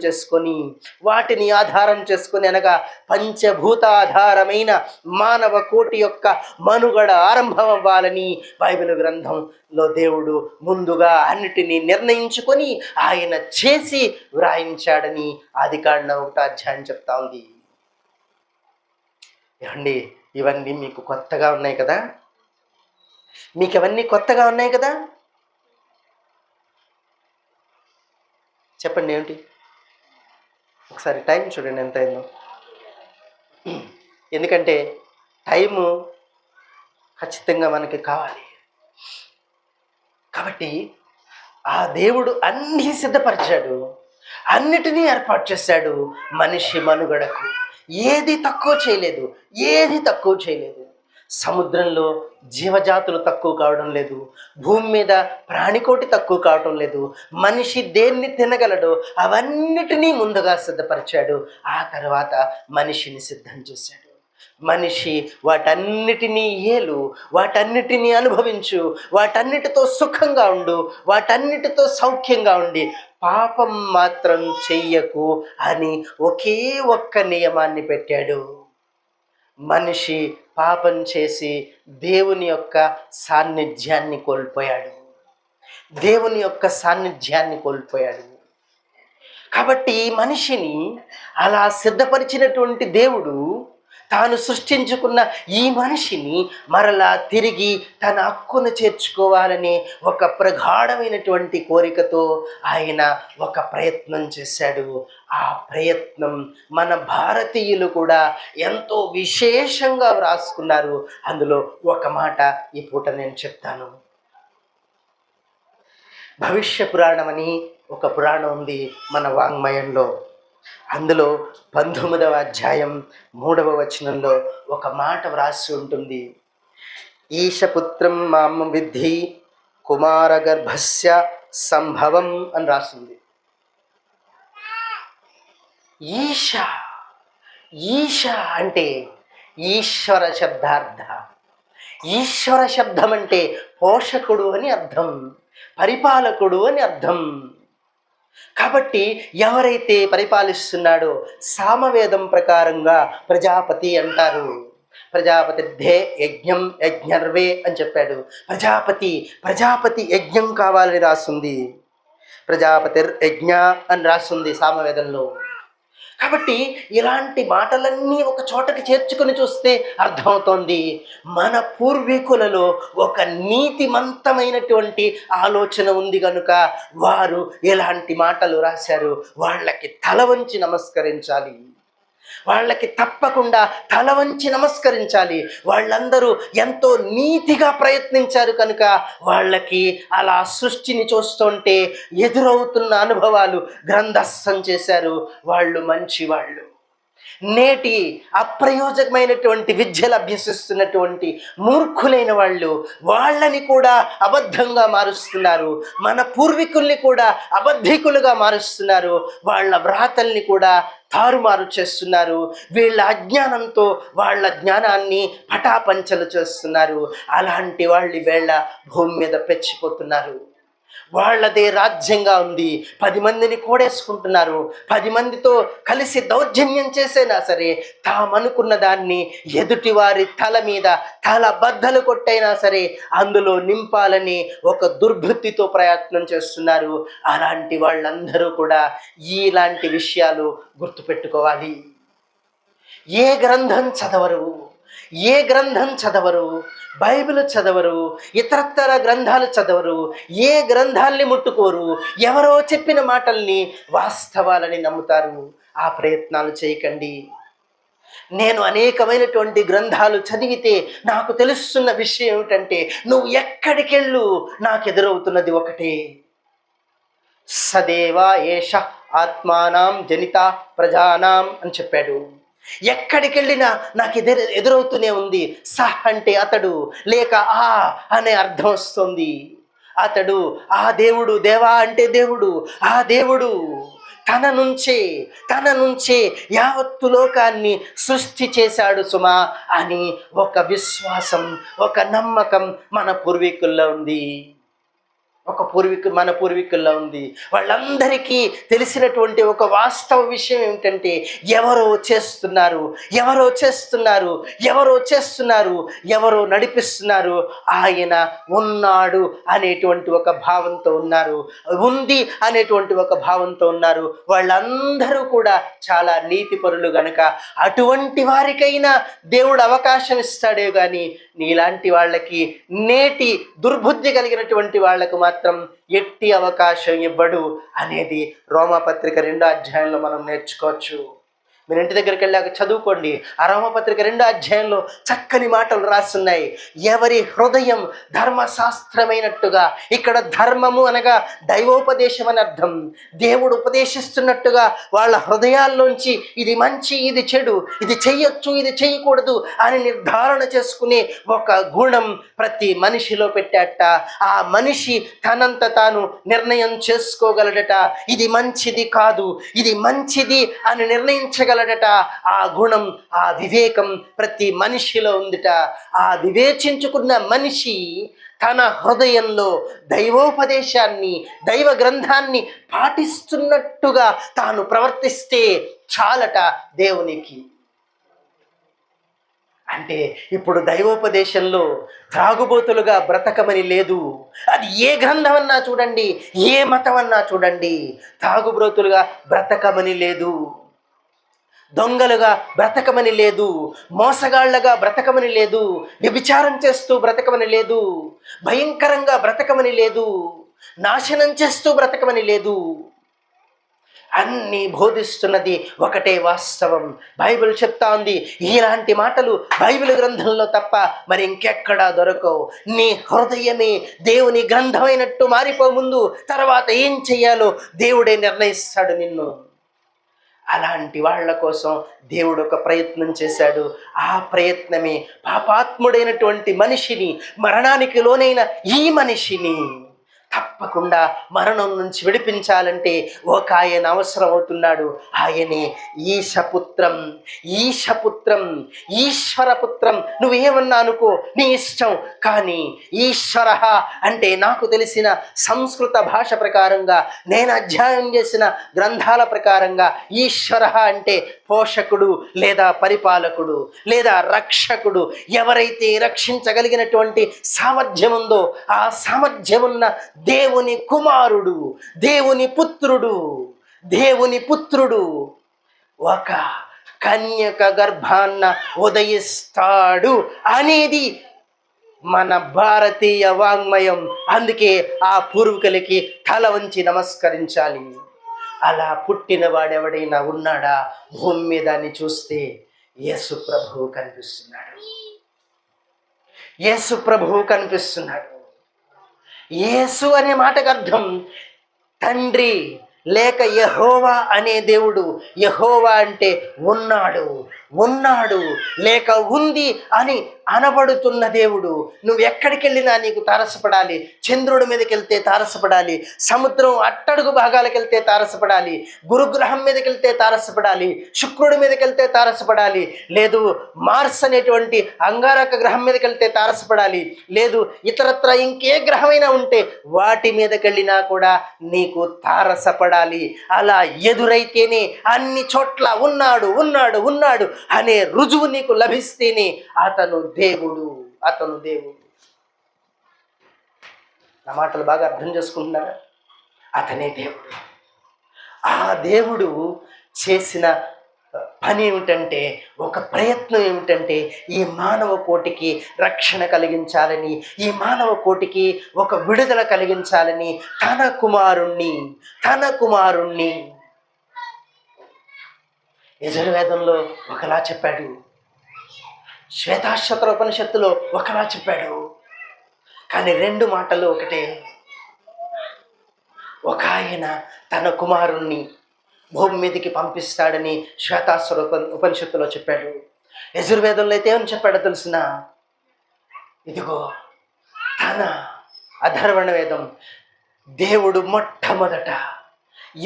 చేసుకొని అనగా పంచభూతాధారమైన మానవ కోటి యొక్క మనుగడ ఆరంభం అవ్వాలని బైబిల్ గ్రంథంలో దేవుడు ముందుగా అన్నిటినీ నిర్ణయించుకొని ఆయన చేసి వ్రాయించాడని ఆదికాండం 1వ అధ్యాయం చెప్తా ఉంది. ఏమండి, ఇవన్నీ మీకు కొత్తగా ఉన్నాయి కదా? మీకు అవన్నీ కొత్తగా ఉన్నాయి కదా? చెప్పండి ఏమిటి? ఒకసారి టైం చూడండి ఎంత అయిందో. ఎందుకంటే టైము ఖచ్చితంగా మనకి కావాలి. కాబట్టి ఆ దేవుడు అన్నీ సిద్ధపరిచాడు, అన్నిటినీ ఏర్పాటు చేశాడు మనిషి మనుగడకు. ఏది తక్కువ చేయలేదు. సముద్రంలో జీవజాతులు తక్కువ కావడం లేదు, భూమి మీద ప్రాణికోటి తక్కువ కావడం లేదు. మనిషి దేన్ని తినగలడో అవన్నిటినీ ముందుగా సిద్ధపరిచాడు. ఆ తర్వాత మనిషిని సిద్ధం చేశాడు. మనిషి వాటన్నిటినీ వాటన్నిటినీ అనుభవించు, వాటన్నిటితో సుఖంగా ఉండు, వాటన్నిటితో సౌఖ్యంగా ఉండి పాపం మాత్రం చెయ్యకు అని ఒకే ఒక్క నియమాన్ని పెట్టాడు. మనిషి పాపం చేసి దేవుని యొక్క సాన్నిధ్యాన్ని కోల్పోయాడు. కాబట్టి మనిషిని అలా సిద్ధపరిచినటువంటి దేవుడు తాను సృష్టించుకున్న ఈ మనిషిని మరలా తిరిగి తన హక్కును చేర్చుకోవాలని ఒక ప్రగాఢమైనటువంటి కోరికతో ఆయన ఒక ప్రయత్నం చేశాడు. ఆ ప్రయత్నం మన భారతీయులు కూడా ఎంతో విశేషంగా వ్రాసుకున్నారు. అందులో ఒక మాట ఈ పూట నేను చెప్తాను. భవిష్య పురాణం అని ఒక పురాణం ఉంది మన వాంగ్మయంలో. అందులో 19వ అధ్యాయం 3వ వచనంలో ఒక మాట వ్రాసి ఉంటుంది. ఈశపుత్రం మాం విద్ధి కుమారగర్భస్య సంభవం అని రాసింది. ఈశ అంటే ఈశ్వర శబ్దార్థ. ఈశ్వర శబ్దం అంటే పోషకుడు అని అర్థం, పరిపాలకుడు అని అర్థం. కాబట్టి ఎవరైతే పరిపాలిస్తున్నాడో సామవేదం ప్రకారంగా ప్రజాపతి అంటారు. ప్రజాపతిర్ధే యజ్ఞం యజ్ఞర్వే అని చెప్పాడు. ప్రజాపతి యజ్ఞం కావాలని రాస్తుంది. ప్రజాపతిర్ యజ్ఞ అని రాస్తుంది సామవేదంలో. కాబట్టి ఇలాంటి మాటలన్నీ ఒక చోటకి చేర్చుకొని చూస్తే అర్థమవుతోంది, మన పూర్వీకులలో ఒక నీతిమంతమైనటువంటి ఆలోచన ఉంది కనుక వారు ఎలాంటి మాటలు రాశారు. వాళ్ళకి తల వంచి నమస్కరించాలి, వాళ్ళకి తప్పకుండా తల వంచి నమస్కరించాలి. వాళ్ళందరూ ఎంతో నీతిగా ప్రయత్నించారు కనుక వాళ్ళకి అలా సృష్టిని చూస్తుంటే ఎదురవుతున్న అనుభవాలు గ్రంథస్థం చేశారు. వాళ్ళు మంచివాళ్ళు. నేటి అప్రయోజకమైనటువంటి విద్యలు అభ్యసిస్తున్నటువంటి మూర్ఖులైన వాళ్ళని కూడా అబద్ధంగా మారుస్తున్నారు. మన పూర్వీకుల్ని కూడా అబద్ధికులుగా మారుస్తున్నారు. వాళ్ళ వ్రాతల్ని కూడా తారుమారు చేస్తున్నారు. వీళ్ళ అజ్ఞానంతో వాళ్ళ జ్ఞానాన్ని పటాపంచలు చేస్తున్నారు. అలాంటి వాళ్ళు వీళ్ళ భూమి మీద పెచ్చిపోతున్నారు. వాళ్ళదే రాజ్యంగా ఉంది. 10 మందిని కూడేసుకుంటున్నారు. 10 మందితో కలిసి దౌర్జన్యం చేసైనా సరే తామనుకున్న దాన్ని ఎదుటివారి తల మీద తల బద్దలు కొట్టైనా సరే అందులో నింపాలని ఒక దుర్బుద్ధితో ప్రయత్నం చేస్తున్నారు. అలాంటి వాళ్ళందరూ కూడా ఇలాంటి విషయాలు గుర్తుపెట్టుకోవాలి. ఏ గ్రంథం చదవరు, బైబిల్ చదవరు, ఇతరత్తర గ్రంథాలు చదవరు, ఏ గ్రంథాల్ని ముట్టుకోరు, ఎవరో చెప్పిన మాటల్ని వాస్తవాలని నమ్ముతారు. ఆ ప్రయత్నాలు చేయకండి. నేను అనేకమైనటువంటి గ్రంథాలు చదివితే నాకు తెలుస్తున్న విషయం ఏమిటంటే, నువ్వు ఎక్కడికెళ్ళు నాకు ఎదురవుతున్నది ఒకటే, సదేవా ఏష ఆత్మానాం జనిత ప్రజానాం అని చెప్పాడు. ఎక్కడికి వెళ్ళినా నాకు ఎదురవుతూనే ఉంది. సహ్ అంటే అతడు, లేక ఆ అనే అర్థం వస్తుంది. అతడు, ఆ దేవుడు, దేవా అంటే దేవుడు, ఆ దేవుడు తన నుంచే యావత్తు లోకాన్ని సృష్టి చేశాడు సుమా అని ఒక విశ్వాసం, ఒక నమ్మకం మన పూర్వీకుల్లో ఉంది. మన పూర్వీకుల్లో ఉంది. వాళ్ళందరికీ తెలిసినటువంటి ఒక వాస్తవ విషయం ఏమిటంటే, ఎవరో నడిపిస్తున్నారు, ఆయన ఉన్నాడు అనేటువంటి ఒక భావంతో ఉన్నారు, ఉంది అనేటువంటి ఒక భావంతో ఉన్నారు. వాళ్ళందరూ కూడా చాలా నీతిపరులు గనక అటువంటి వారికైనా దేవుడు అవకాశం ఇస్తాడే కానీ నీలాంటి వాళ్ళకి, నేటి దుర్బుద్ధి కలిగినటువంటి వాళ్లకు మాత్రం ఎట్టి అవకాశం ఇవ్వడు అనేది రోమాపత్రిక 2వ అధ్యాయంలో మనం నేర్చుకోవచ్చు. మీరు ఇంటి దగ్గరికి వెళ్ళాక చదువుకోండి. ఆ రోమపత్రిక 2వ అధ్యాయంలో చక్కని మాటలు రాస్తున్నాయి. ఎవరి హృదయం ధర్మశాస్త్రమైనట్టుగా, ఇక్కడ ధర్మము అనగా దైవోపదేశం అని అర్థం. దేవుడు ఉపదేశిస్తున్నట్టుగా వాళ్ళ హృదయాల్లోంచి ఇది మంచి, ఇది చెడు, ఇది చెయ్యొచ్చు, ఇది చేయకూడదు అని నిర్ధారణ చేసుకునే ఒక గుణం ప్రతి మనిషిలో పెట్టాట. ఆ మనిషి తనంత తాను నిర్ణయం చేసుకోగలడట. ఇది మంచిది కాదు, ఇది మంచిది అని నిర్ణయించగలడట. ఆ గుణం, ఆ వివేకం ప్రతి మనిషిలో ఉందిట. ఆ వివేచించుకున్న మనిషి తన హృదయంలో దైవోపదేశాన్ని, దైవ గ్రంథాన్ని పాటిస్తున్నట్టుగా తాను ప్రవర్తిస్తే చాలట దేవునికి. అంటే ఇప్పుడు దైవోపదేశంలో త్రాగుబోతులుగా బ్రతకమని లేదు. అది ఏ గ్రంథం అన్నా చూడండి, ఏ మతం అన్నా చూడండి, త్రాగుబోతులుగా బ్రతకమని లేదు, దొంగలుగా బ్రతకమని లేదు, మోసగాళ్లగా బ్రతకమని లేదు, వ్యభిచారం చేస్తూ బ్రతకమని లేదు, భయంకరంగా బ్రతకమని లేదు, నాశనం చేస్తూ బ్రతకమని లేదు. అన్నీ బోధిస్తున్నది ఒకటే వాస్తవం. బైబిల్ చెప్తా ఉంది, ఇలాంటి మాటలు బైబిల్ గ్రంథంలో తప్ప మరి ఇంకెక్కడా దొరకవు. నీ హృదయమే దేవుని గ్రంథమైనట్టు మారిపో ముందు, తర్వాత ఏం చెయ్యాలో దేవుడే నిర్ణయిస్తాడు నిన్ను. అలాంటి వాళ్ళ కోసం దేవుడు ఒక ప్రయత్నం చేశాడు. ఆ ప్రయత్నమే పాపాత్ముడైనటువంటి మనిషిని, మరణానికి లోనైన ఈ మనిషిని తప్పకుండా మరణం నుంచి విడిపించాలంటే ఒక ఆయన అవసరం అవుతున్నాడు. ఆయనే ఈశపుత్రం. ఈశ్వరపుత్రం. నువ్వేమన్నా అనుకో, నీ ఇష్టం. కానీ ఈశ్వర అంటే నాకు తెలిసిన సంస్కృత భాష ప్రకారంగా, నేను అధ్యయనం చేసిన గ్రంథాల ప్రకారంగా ఈశ్వర అంటే పోషకుడు, లేదా పరిపాలకుడు, లేదా రక్షకుడు. ఎవరైతే రక్షించగలిగినటువంటి సామర్థ్యం ఉందో ఆ సామర్థ్యం ఉన్న దేవుని కుమారుడు, దేవుని పుత్రుడు ఒక కన్యక గర్భాన్న ఉదయిస్తాడు అనేది మన భారతీయ వాంగ్మయం. అందుకే ఆ పూర్వీకులకి తల వంచి నమస్కరించాలి. అలా పుట్టిన వాడెవడైనా ఉన్నాడా భూమి మీద అని చూస్తే యేసు ప్రభువు కనిపిస్తున్నాడు. యేసు అనే మాటకు అర్థం తండ్రి, లేక యెహోవా అనే దేవుడు. యెహోవా అంటే ఉన్నాడు లేక ఉంది అని అనబడుతున్న దేవుడు. నువ్వు ఎక్కడికి వెళ్ళినా నీకు తారసపడాలి. చంద్రుడి మీదకి వెళ్తే తారసపడాలి, సముద్రం అట్టడుగు భాగాలకు వెళ్తే తారసపడాలి, గురుగ్రహం మీదకి వెళ్తే తారసపడాలి, శుక్రుడి మీదకి వెళ్తే తారసపడాలి, లేదు మార్స్ అనేటువంటి అంగారక గ్రహం మీదకి వెళ్తే తారసపడాలి, లేదు ఇతరత్ర ఇంకే గ్రహమైనా ఉంటే వాటి మీదకి వెళ్ళినా కూడా నీకు తారసపడాలి. అలా ఎదురైతేనే అన్ని చోట్ల ఉన్నాడు అనే రుజువు నీకు లభిస్తేనే అతను దేవుడు. నా మాటలు బాగా అర్థం చేసుకుంటున్నారా? అతనే దేవుడు. ఆ దేవుడు చేసిన పని ఏమిటంటే, ఒక ప్రయత్నం ఏమిటంటే, ఈ మానవ కోటికి రక్షణ కలిగించాలని, ఈ మానవ కోటికి ఒక విడుదల కలిగించాలని తన కుమారుణ్ణి యజుర్వేదంలో ఒకలా చెప్పాడు, శ్వేతాశ్వతర ఉపనిషత్తులో ఒకలా చెప్పాడు. కానీ రెండు మాటలు ఒకటే. ఒక ఆయన తన కుమారుణ్ణి భూమి మీదకి పంపిస్తాడని శ్వేతాసుర ఉపనిషత్తులో చెప్పాడు. యజుర్వేదంలో అయితే ఏమని చెప్పాడో తెలిసిన, ఇదిగో తన అధర్వణ వేదం, దేవుడు మొట్టమొదట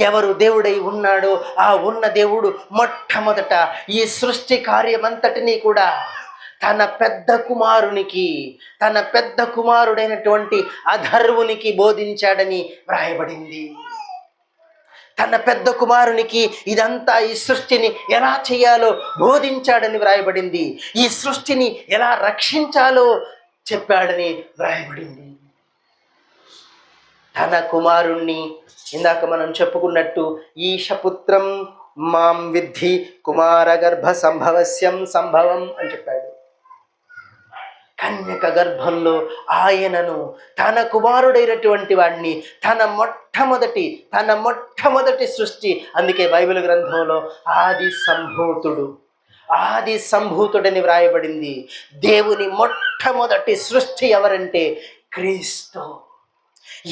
ఎవరు దేవుడై ఉన్నాడో ఆ ఉన్న దేవుడు మొట్టమొదట ఈ సృష్టి కార్యమంతటినీ కూడా తన పెద్ద కుమారుడైనటువంటి అధర్వునికి బోధించాడని వ్రాయబడింది. తన పెద్ద కుమారునికి ఇదంతా, ఈ సృష్టిని ఎలా చేయాలో బోధించాడని వ్రాయబడింది. ఈ సృష్టిని ఎలా రక్షించాలో చెప్పాడని వ్రాయబడింది. తన కుమారుణ్ణి ఇందాక మనం చెప్పుకున్నట్టు ఈశపుత్రం మాం విద్ధి కుమార గర్భ సంభవం అని చెప్పాడు. కన్యక గర్భంలో ఆయనను, తన కుమారుడైనటువంటి వాడిని, తన మొట్టమొదటి సృష్టి, అందుకే బైబిల్ గ్రంథంలో ఆది సంభూతుడని వ్రాయబడింది. దేవుని మొట్టమొదటి సృష్టి ఎవరంటే క్రీస్తు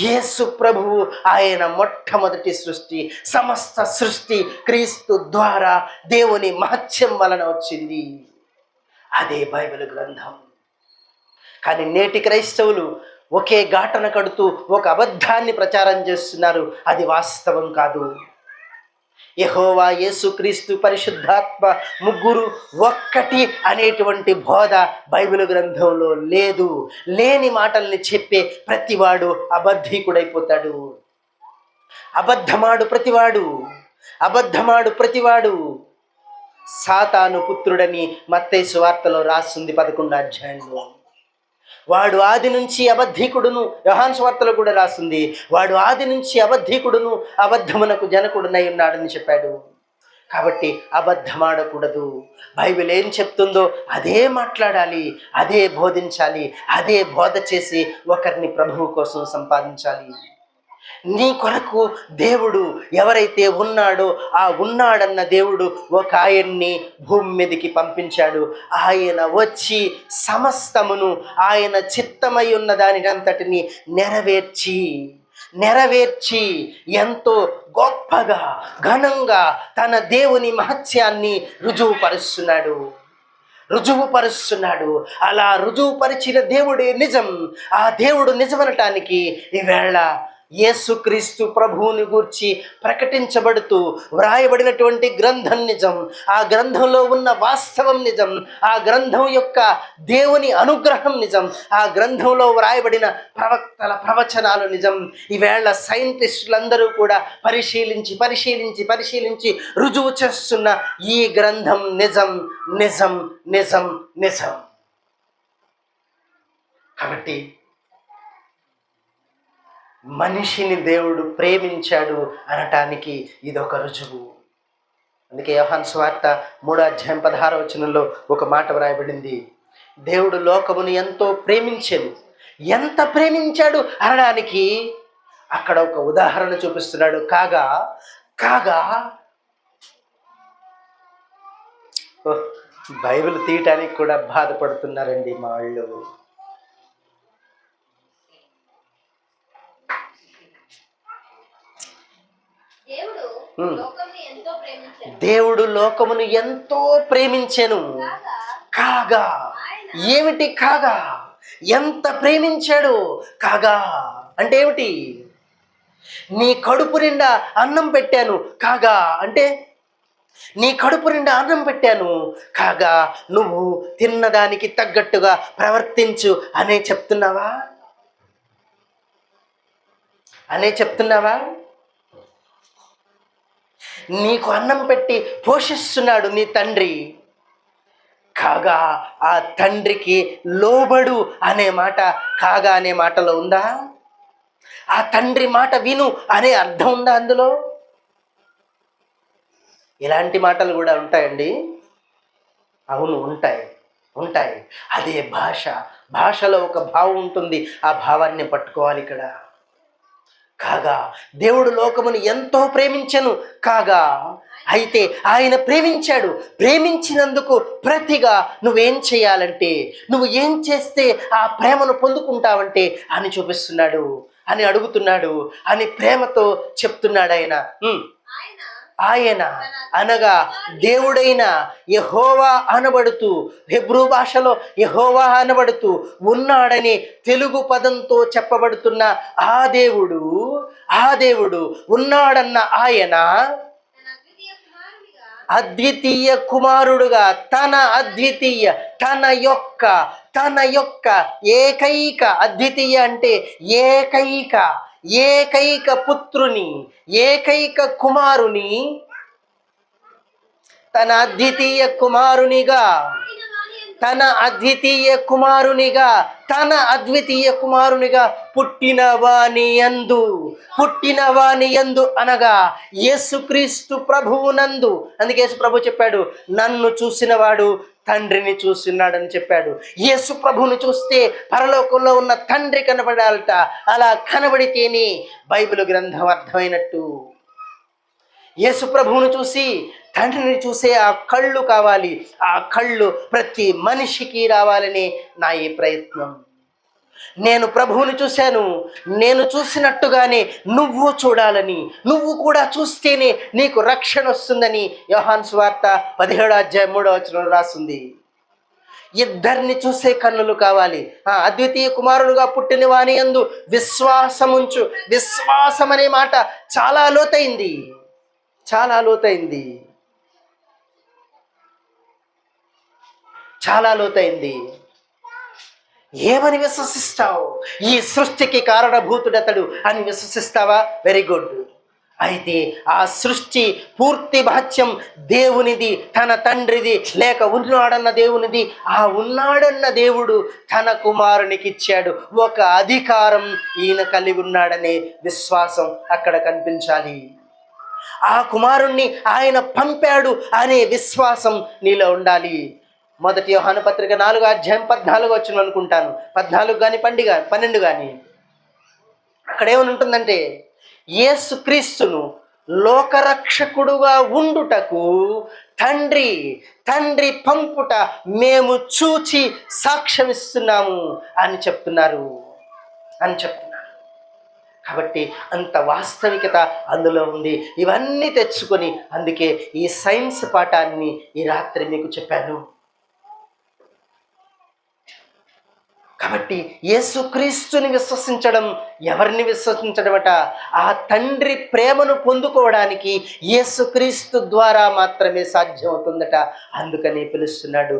యేసు ప్రభువు. ఆయన మొట్టమొదటి సృష్టి. సమస్త సృష్టి క్రీస్తు ద్వారా దేవుని మహత్యం వలన వచ్చింది. అదే బైబిల్ గ్రంథం. కానీ నేటి క్రైస్తవులు ఒకే ఘాటన కడుతూ ఒక అబద్ధాన్ని ప్రచారం చేస్తున్నారు. అది వాస్తవం కాదు. యెహోవా, యేసుక్రీస్తు, పరిశుద్ధాత్మ ముగ్గురు ఒక్కటి అనేటువంటి బోధ బైబిల్ గ్రంథంలో లేదు. లేని మాటల్ని చెప్పే ప్రతివాడు అబద్ధికుడైపోతాడు. అబద్ధమాడు ప్రతివాడు సాతాను పుత్రుడని మత్తయి సువార్తలో రాస్తుంది 11వ అధ్యాయంలో. వాడు ఆది నుంచి అబద్ధికుడును, యోహాను సువార్తలో కూడా రాస్తుంది, వాడు ఆది నుంచి అబద్ధికుడును అబద్ధమునకు జనకుడునై ఉన్నాడని చెప్పాడు. కాబట్టి అబద్ధమాడకూడదు. బైబిల్ ఏం చెప్తుందో అదే మాట్లాడాలి, అదే బోధించాలి, అదే బోధ చేసి ఒకరిని ప్రభువు కోసం సంపాదించాలి. నీ కొరకు దేవుడు ఎవరైతే ఉన్నాడో ఆ ఉన్నాడన్న దేవుడు ఒక ఆయన్ని భూమి మీదకి పంపించాడు. ఆయన వచ్చి సమస్తమును ఆయన చిత్తమై ఉన్న దానిని అంతటిని నెరవేర్చి ఎంతో గొప్పగా ఘనంగా తన దేవుని మహత్యాన్ని రుజువుపరుస్తున్నాడు. అలా రుజువుపరిచిన దేవుడే నిజం. ఆ దేవుడు నిజమనటానికి ఈవేళ యేసుక్రీస్తు ప్రభువుని గూర్చి ప్రకటించబడుతూ వ్రాయబడినటువంటి గ్రంథం నిజం. ఆ గ్రంథంలో ఉన్న వాస్తవం నిజం. ఆ గ్రంథం యొక్క దేవుని అనుగ్రహం నిజం. ఆ గ్రంథంలో వ్రాయబడిన ప్రవక్తల ప్రవచనాలు నిజం. ఈవేళ సైంటిస్టులందరూ కూడా పరిశీలించి రుజువు చేస్తున్న ఈ గ్రంథం నిజం. కాబట్టి మనిషిని దేవుడు ప్రేమించాడు అనటానికి ఇదొక రుజువు. అందుకే యోహాను సువార్త 3వ అధ్యాయం 16వ వచనంలో ఒక మాట వ్రాయబడింది. దేవుడు లోకమును ఎంతో ప్రేమించెను. ఎంత ప్రేమించాడు అనడానికి అక్కడ ఒక ఉదాహరణ చూపిస్తున్నాడు. కాగా బైబిల్ తీయటానికి కూడా బాధపడుతున్నారండి మా వాళ్ళు. దేవుడు లోకమును ఎంతో ప్రేమించెను. కాగా ఏమిటి? కాగా ఎంత ప్రేమించాడు? కాగా అంటే ఏమిటి? నీ కడుపు నిండా అన్నం పెట్టాను. కాగా అంటే నీ కడుపు నిండా అన్నం పెట్టాను, కాగా నువ్వు తిన్నదానికి తగ్గట్టుగా ప్రవర్తించు అనే చెప్తున్నావా? నీకు అన్నం పెట్టి పోషిస్తున్నాడు నీ తండ్రి. కాగా ఆ తండ్రికి లోబడు అనే మాట కాగా అనే మాటలో ఉందా? ఆ తండ్రి మాట విను అనే అర్థం ఉందా అందులో? ఇలాంటి మాటలు కూడా ఉంటాయండి. అవును, ఉంటాయి. అదే భాషలో ఒక భావం ఉంటుంది. ఆ భావాన్ని పట్టుకోవాలి ఇక్కడ. కాగా దేవుడు లోకమును ఎంతో ప్రేమించెను. కాగా అయితే ఆయన ప్రేమించినందుకు ప్రతిగా నువ్వేం చేయాలంటే, నువ్వు ఏం చేస్తే ఆ ప్రేమను పొందుకుంటావంటే అని చూపిస్తున్నాడు, అని అడుగుతున్నాడు, అని ప్రేమతో చెప్తున్నాడు ఆయన. ఆయన అనగా దేవుడైన యెహోవా అనబడుతూ, హెబ్రూ భాషలో యెహోవా అనబడుతూ ఉన్నాడని తెలుగు పదంతో చెప్పబడుతున్న ఆ దేవుడు ఉన్నాడన్న ఆయన అద్వితీయ కుమారుడుగా తన యొక్క ఏకైక, అద్వితీయ అంటే ఏకైక పుత్రుని, ఏకైక కుమారుని, తన అద్వితీయ కుమారునిగా పుట్టిన వాని యందు అనగా యేసుక్రీస్తు ప్రభువునందు. అందుకే యేసు ప్రభు చెప్పాడు, నన్ను చూసిన వాడు తండ్రిని చూస్తున్నాడని చెప్పాడు. యేసు ప్రభువుని చూస్తే పరలోకంలో ఉన్న తండ్రి కనబడాలట. అలా కనబడితేనే బైబిల్ గ్రంథం అర్థమైనట్టు. యేసు ప్రభువును చూసి తండ్రిని చూసే ఆ కళ్ళు కావాలి. ఆ కళ్ళు ప్రతి మనిషికి రావాలని నా ఈ ప్రయత్నం. నేను ప్రభువుని చూశాను, నేను చూసినట్టుగానే నువ్వు చూడాలని, నువ్వు కూడా చూస్తేనే నీకు రక్షణ వస్తుందని యోహాను సువార్త 17:3 రాస్తుంది. ఇద్దరిని చూసే కన్నులు కావాలి. అద్వితీయ కుమారుడుగా పుట్టిన వాని యందు విశ్వాసముంచు. విశ్వాసం అనే మాట చాలా లోతైంది. ఏమని విశ్వసిస్తావు? ఈ సృష్టికి కారణభూతుడతడు అని విశ్వసిస్తావా? Very good. అయితే ఆ సృష్టి పూర్తి భాత్యం దేవునిది, తన తండ్రిది, లేక ఉన్నాడన్న దేవునిది. ఆ ఉన్నాడన్న దేవుడు తన కుమారునికి ఇచ్చాడు. ఒక అధికారం ఈయన కలిగి ఉన్నాడనే విశ్వాసం అక్కడ కనిపించాలి. ఆ కుమారుణ్ణి ఆయన పంపాడు అనే విశ్వాసం నీలో ఉండాలి. 1 యోహాను పత్రిక 4:14 అనుకుంటాను, 14 కానీ 12 కానీ, అక్కడ ఏమని ఉంటుందంటే, యేసుక్రీస్తును లోకరక్షకుడుగా ఉండుటకు తండ్రి పంపుట మేము చూచి సాక్ష్యమిస్తున్నాము అని చెప్తున్నారు. కాబట్టి అంత వాస్తవికత అందులో ఉంది. ఇవన్నీ తెచ్చుకొని అందుకే ఈ సైన్స్ పాఠాన్ని ఈ రాత్రి మీకు చెప్పాను. కాబట్టి యేసుక్రీస్తుని విశ్వసించడం, ఎవరిని విశ్వసించడమట? ఆ తండ్రి ప్రేమను పొందుకోవడానికి యేసుక్రీస్తు ద్వారా మాత్రమే సాధ్యమవుతుందట. అందుకని పిలుస్తున్నాడు,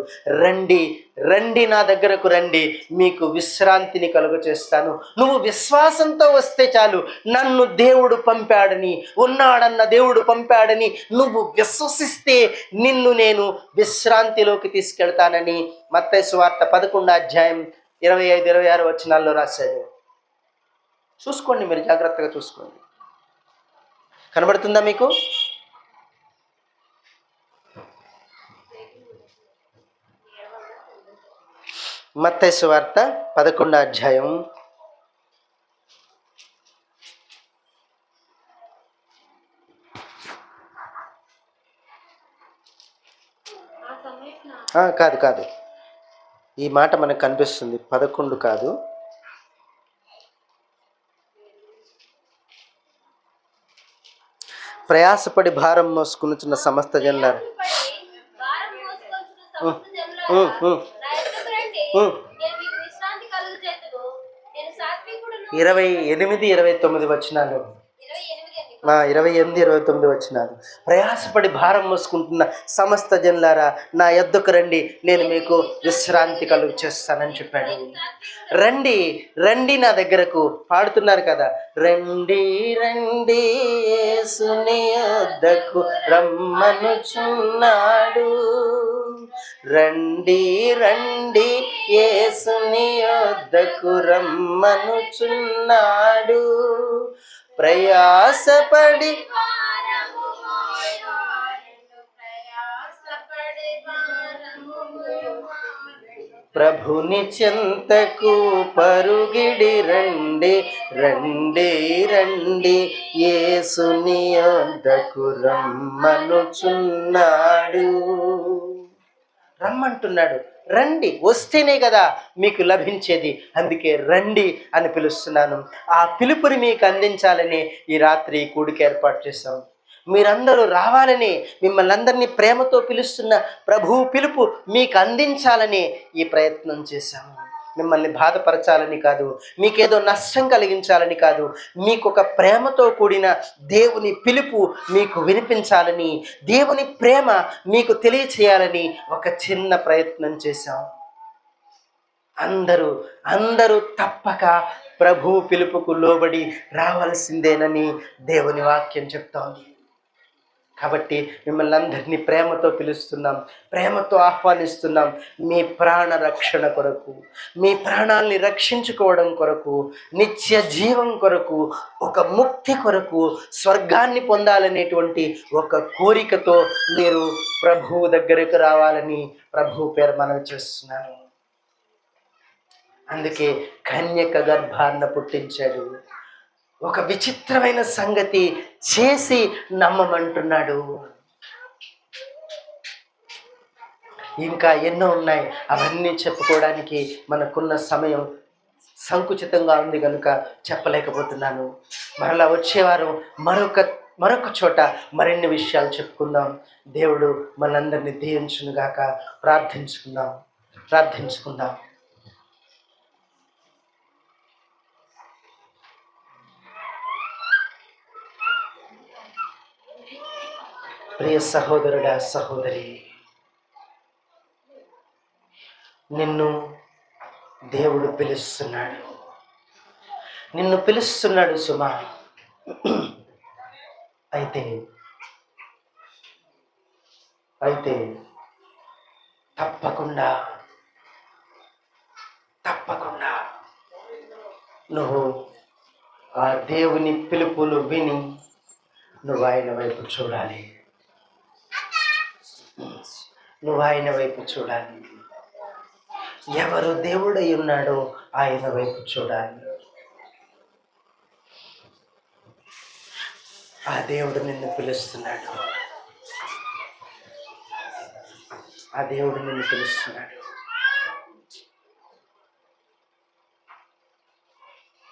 రండి నా దగ్గరకు రండి, మీకు విశ్రాంతిని కలుగ చేస్తాను. నువ్వు విశ్వాసంతో వస్తే చాలు. నన్ను దేవుడు పంపాడని, ఉన్నాడన్న దేవుడు పంపాడని నువ్వు విశ్వసిస్తే నిన్ను నేను విశ్రాంతిలోకి తీసుకెళ్తానని మత్తయి సువార్త 11:25-26 రాశాడు. చూసుకోండి, మీరు జాగ్రత్తగా చూసుకోండి. కనబడుతుందా మీకు? మత్తయి సువార్త 11 కాదు, ఈ మాట మనకు కనిపిస్తుంది. 11 కాదు, ప్రయాసపడి భారం మోసుకునుచున్న సమస్త జనులారా 28-29 వచనాలు, 28-29 వచనాలు. ప్రయాసపడి భారం మోసుకుంటున్న సమస్త జనులారా నా యొద్దకు రండి, నేను మీకు విశ్రాంతి కలుగు చేస్తానని చెప్పాడు. రండి నా దగ్గరకు. పాడుతున్నారు కదా, రండి యేసుని యొద్దకు రమ్మనుచున్నాడు. రండి యేసుని యొద్దకు రమ్మనుచున్నాడు. ప్రయాసపడి ప్రభుని చెంతకు పరుగిడి రండి యేసుని యొద్దకు రమ్మనుచున్నాడు. రమ్మంటున్నాడు. రండి, వస్తేనే కదా మీకు లభించేది. అందుకే రండి అని పిలుస్తున్నాను. ఆ పిలుపుని మీకు అందించాలని ఈ రాత్రి కూడికి ఏర్పాటు చేశాం. మీరందరూ రావాలని, మిమ్మల్ని అందరినీ ప్రేమతో పిలుస్తున్న ప్రభువు పిలుపు మీకు అందించాలని ఈ ప్రయత్నం చేశాము. మిమ్మల్ని బాధపరచాలని కాదు, మీకేదో నష్టం కలిగించాలని కాదు, మీకు ఒక ప్రేమతో కూడిన దేవుని పిలుపు మీకు వినిపించాలని, దేవుని ప్రేమ మీకు తెలియచేయాలని ఒక చిన్న ప్రయత్నం చేశాం. అందరూ తప్పక ప్రభువు పిలుపుకు లోబడి రావాల్సిందేనని దేవుని వాక్యం చెప్తోంది. కాబట్టి మిమ్మల్ని అందరినీ ప్రేమతో పిలుస్తున్నాం, ప్రేమతో ఆహ్వానిస్తున్నాం. మీ ప్రాణ రక్షణ కొరకు, మీ ప్రాణాల్ని రక్షించుకోవడం కొరకు, నిత్య జీవం కొరకు, ఒక ముక్తి కొరకు, స్వర్గాన్ని పొందాలనేటువంటి ఒక కోరికతో మీరు ప్రభువు దగ్గరకు రావాలని ప్రభువు పేరు మనవి చేస్తున్నాను. అందుకే కన్యక గర్భాన్న పుట్టించాడు. ఒక విచిత్రమైన సంగతి చేసి నమ్మమంటున్నాడు. ఇంకా ఎన్నో ఉన్నాయి, అవన్నీ చెప్పుకోవడానికి మనకున్న సమయం సంకుచితంగా ఉంది కనుక చెప్పలేకపోతున్నాను. మరలా వచ్చేవారం మరొక చోట మరిన్ని విషయాలు చెప్పుకుందాం. దేవుడు మనందరినీ దీవించునుగాక. ప్రార్థించుకుందాం. ప్రియ సహోదరుడా, సహోదరి, నిన్ను దేవుడు పిలుస్తున్నాడు సుమా. అయితే తప్పకుండా నువ్వు ఆ దేవుని పిలుపులు విని నువ్వు ఆయన వైపు చూడాలి. ఎవరు దేవుడై ఉన్నాడో ఆయన వైపు చూడాలి. ఆ దేవుడు నిన్ను పిలుస్తున్నాడు.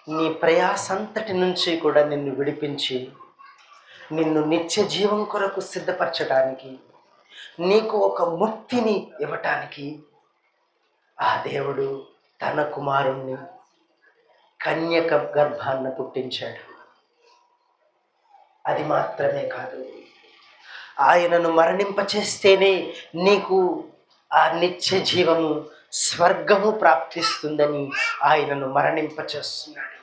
నీ ప్రయాసంతటి నుంచి కూడా నిన్ను విడిపించి నిన్ను నిత్య జీవం కొరకు సిద్ధపరచడానికి, నీకు ఒక ముక్తిని ఇవ్వటానికి ఆ దేవుడు తన కుమారుణ్ణి కన్యక గర్భాన్న పుట్టించాడు. అది మాత్రమే కాదు, ఆయనను మరణింపచేస్తేనే నీకు ఆ నిత్య జీవము, స్వర్గము ప్రాప్తిస్తుందని ఆయనను మరణింపచేస్తున్నాడు.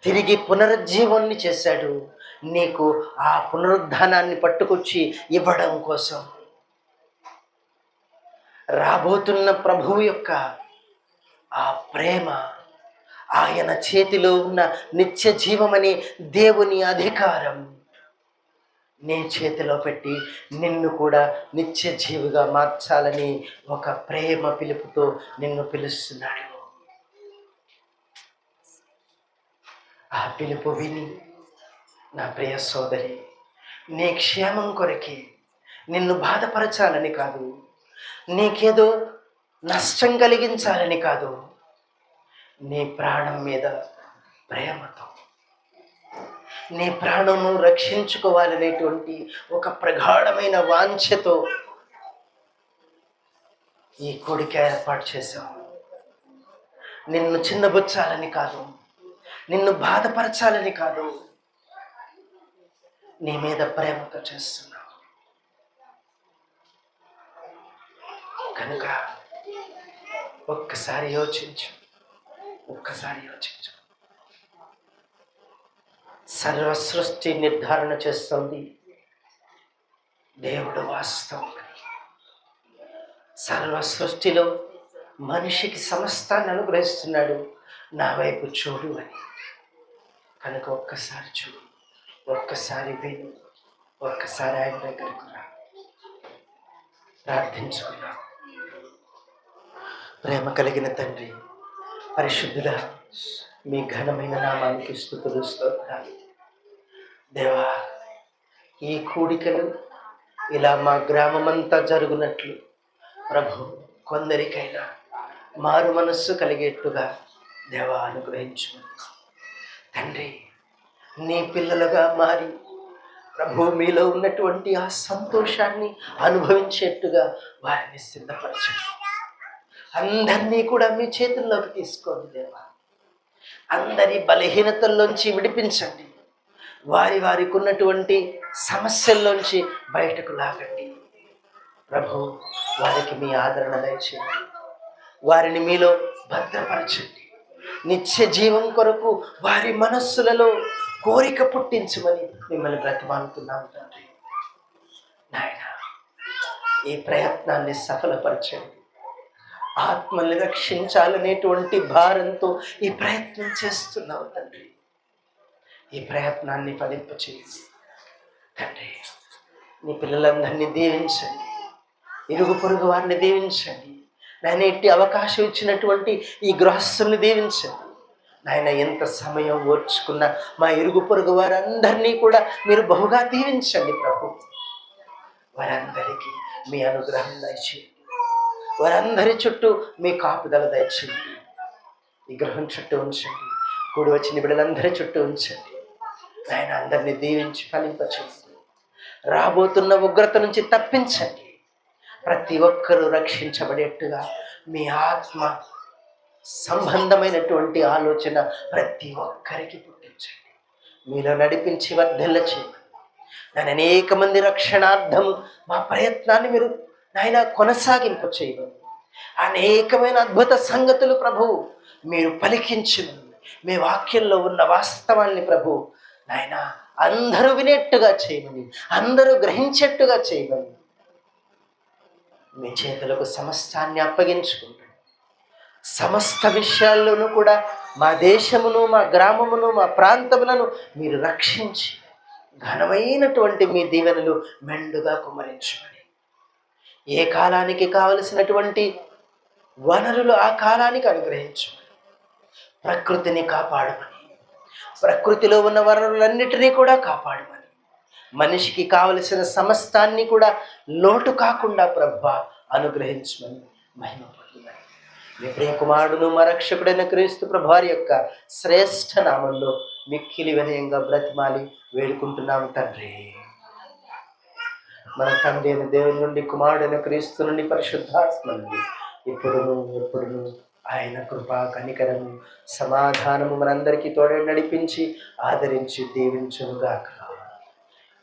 తిరిగి పునరుజ్జీవాన్ని చేశాడు, నీకు ఆ పునరుద్ధానాన్ని పట్టుకొచ్చి ఇవ్వడం కోసం. రాబోతున్న ప్రభువు యొక్క ఆ ప్రేమ, ఆయన చేతిలో ఉన్న నిత్య జీవమనే దేవుని అధికారం నీ చేతిలో పెట్టి నిన్ను కూడా నిత్య జీవిగా మార్చాలని ఒక ప్రేమ పిలుపుతో నిన్ను పిలుస్తున్నాడు. ఆ పిలుపు విని నా ప్రియ సోదరి, నీ క్షేమం కొరకే, నిన్ను బాధపరచాలని కాదు, నీకేదో నష్టం కలిగించాలని కాదు, నీ ప్రాణం మీద ప్రేమతో, నీ ప్రాణంను రక్షించుకోవాలనేటువంటి ఒక ప్రగాఢమైన వాంఛతో ఈ కోడిక ఏర్పాటు చేశావు. నిన్ను చిన్నబుచ్చాలని కాదు, నిన్ను బాధపరచాలని కాదు, నీ మీద ప్రేమతో చేస్తున్నావు. కనుక ఒక్కసారి యోచించు. సర్వ సృష్టి నిర్ధారణ చేస్తుంది దేవుడు వాస్తవం. సర్వ సృష్టిలో మనిషికి సమస్తాన్ని అనుగ్రహిస్తున్నాడు, నా వైపు చూడు అని. కనుక ఒక్కసారి చూడు, ఒక్కసారి విను, ఒక్కసారి ఆయన దగ్గరకు రా. ప్రార్థించుకున్నాం. ప్రేమ కలిగిన తండ్రి, పరిశుద్ధుడా, మీ ఘనమైన నామానికి స్తుతులు, స్తోత్రాలు. దేవా, ఈ కూడికలు ఇలా మా గ్రామమంతా జరుగునట్లు ప్రభు కొందరికైనా మారు మనస్సు కలిగేట్టుగా దేవా అనుగ్రహించు తండ్రి. నీ పిల్లలుగా మారి ప్రభు మీలో ఉన్నటువంటి ఆ సంతోషాన్ని అనుభవించేట్టుగా వారిని సిద్ధపరచండి. అందరినీ కూడా మీ చేతుల్లోకి తీసుకోండి దేవా. అందరి బలహీనతల్లోంచి విడిపించండి. వారికి ఉన్నటువంటి సమస్యల్లోంచి బయటకు లాగండి ప్రభు. వారికి మీ ఆదరణ దయచేయండి. వారిని మీలో భద్రపరచండి. నిత్య జీవం కొరకు వారి మనస్సులలో కోరిక పుట్టించమని మిమ్మల్ని బ్రతిమాలుతున్నాం తండ్రి. నాయన, ఈ ప్రయత్నాన్ని సఫలపరచండి. ఆత్మల్ని రక్షించాలనేటువంటి భారంతో ఈ ప్రయత్నం చేస్తున్నావు తండ్రి. ఈ ప్రయత్నాన్ని ఫలింపచేయండి తండ్రి. నీ పిల్లలందరినీ దీవించండి. ఇరుగు పొరుగు వారిని దీవించండి నాయన. ఎట్టి అవకాశం ఇచ్చినటువంటి ఈ గృహస్థుల్ని దీవించండి నాయన. ఎంత సమయం ఓర్చుకున్న మా ఇరుగు పొరుగు వారందరినీ కూడా మీరు బహుగా దీవించండి ప్రభు. వారందరికీ మీ అనుగ్రహం దయచేయండి. వారందరి చుట్టూ మీ కాపుదల దయచేయండి. ఈ గృహం చుట్టూ ఉంచండి. కూడి వచ్చిన బిడ్డలందరి చుట్టూ ఉంచండి నాయన. అందరినీ దీవించి ఫలింపచేయండి. రాబోతున్న ఉగ్రత నుంచి తప్పించండి. ప్రతి ఒక్కరూ రక్షించబడేట్టుగా మీ ఆత్మ సంబంధమైనటువంటి ఆలోచన ప్రతి ఒక్కరికి పుట్టించండి. మీలో నడిపించి వర్ధిల్ల చేయండి. నేను అనేక మంది రక్షణార్థం మా ప్రయత్నాన్ని మీరు నాయన కొనసాగింపు చేయమని, అనేకమైన అద్భుత సంగతులు ప్రభు మీరు పలికించమని, మీ వాక్యంలో ఉన్న వాస్తవాల్ని ప్రభు నాయన అందరూ వినేట్టుగా చేయమని, అందరూ గ్రహించేట్టుగా చేయమని మీ చేతులకు సమస్తాన్ని అప్పగించుకుంటాను. సమస్త విషయాల్లోనూ కూడా మా దేశమును, మా గ్రామమును, మా ప్రాంతములను మీరు రక్షించి ఘనమైనటువంటి మీ దీవెనలు మెండుగా కుమ్మరించమని, ఏ కాలానికి కావలసినటువంటి వనరులు ఆ కాలానికి అనుగ్రహించమని, ప్రకృతిని కాపాడమని, ప్రకృతిలో ఉన్న వనరులన్నిటినీ కూడా కాపాడమని, మనిషికి కావలసిన సమస్తాన్ని కూడా లోటు కాకుండా ప్రభువా అనుగ్రహించమని మహిమ పొందుమని మీ ప్రియ కుమారుడును మా రక్షకుడైన క్రీస్తు ప్రభువారి యొక్క శ్రేష్ఠ నామంలో మిక్కిలి వినయంగా బ్రతిమాలి వేడుకుంటున్నాము తండ్రి. మన తండ్రి అయిన దేవుని నుండి, కుమారుడైన క్రీస్తు నుండి, పరిశుద్ధాత్మ నుండి ఇప్పుడును ఎప్పుడును ఆయన కృపా కనికరము సమాధానము మనందరికీ తోడే నడిపించి ఆదరించి దీవించునుగాక.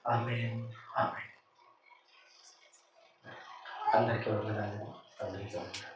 ఆమేన్. ఆమేన్. అందరికీ వందనాలు. అందరికీ వందనాలు.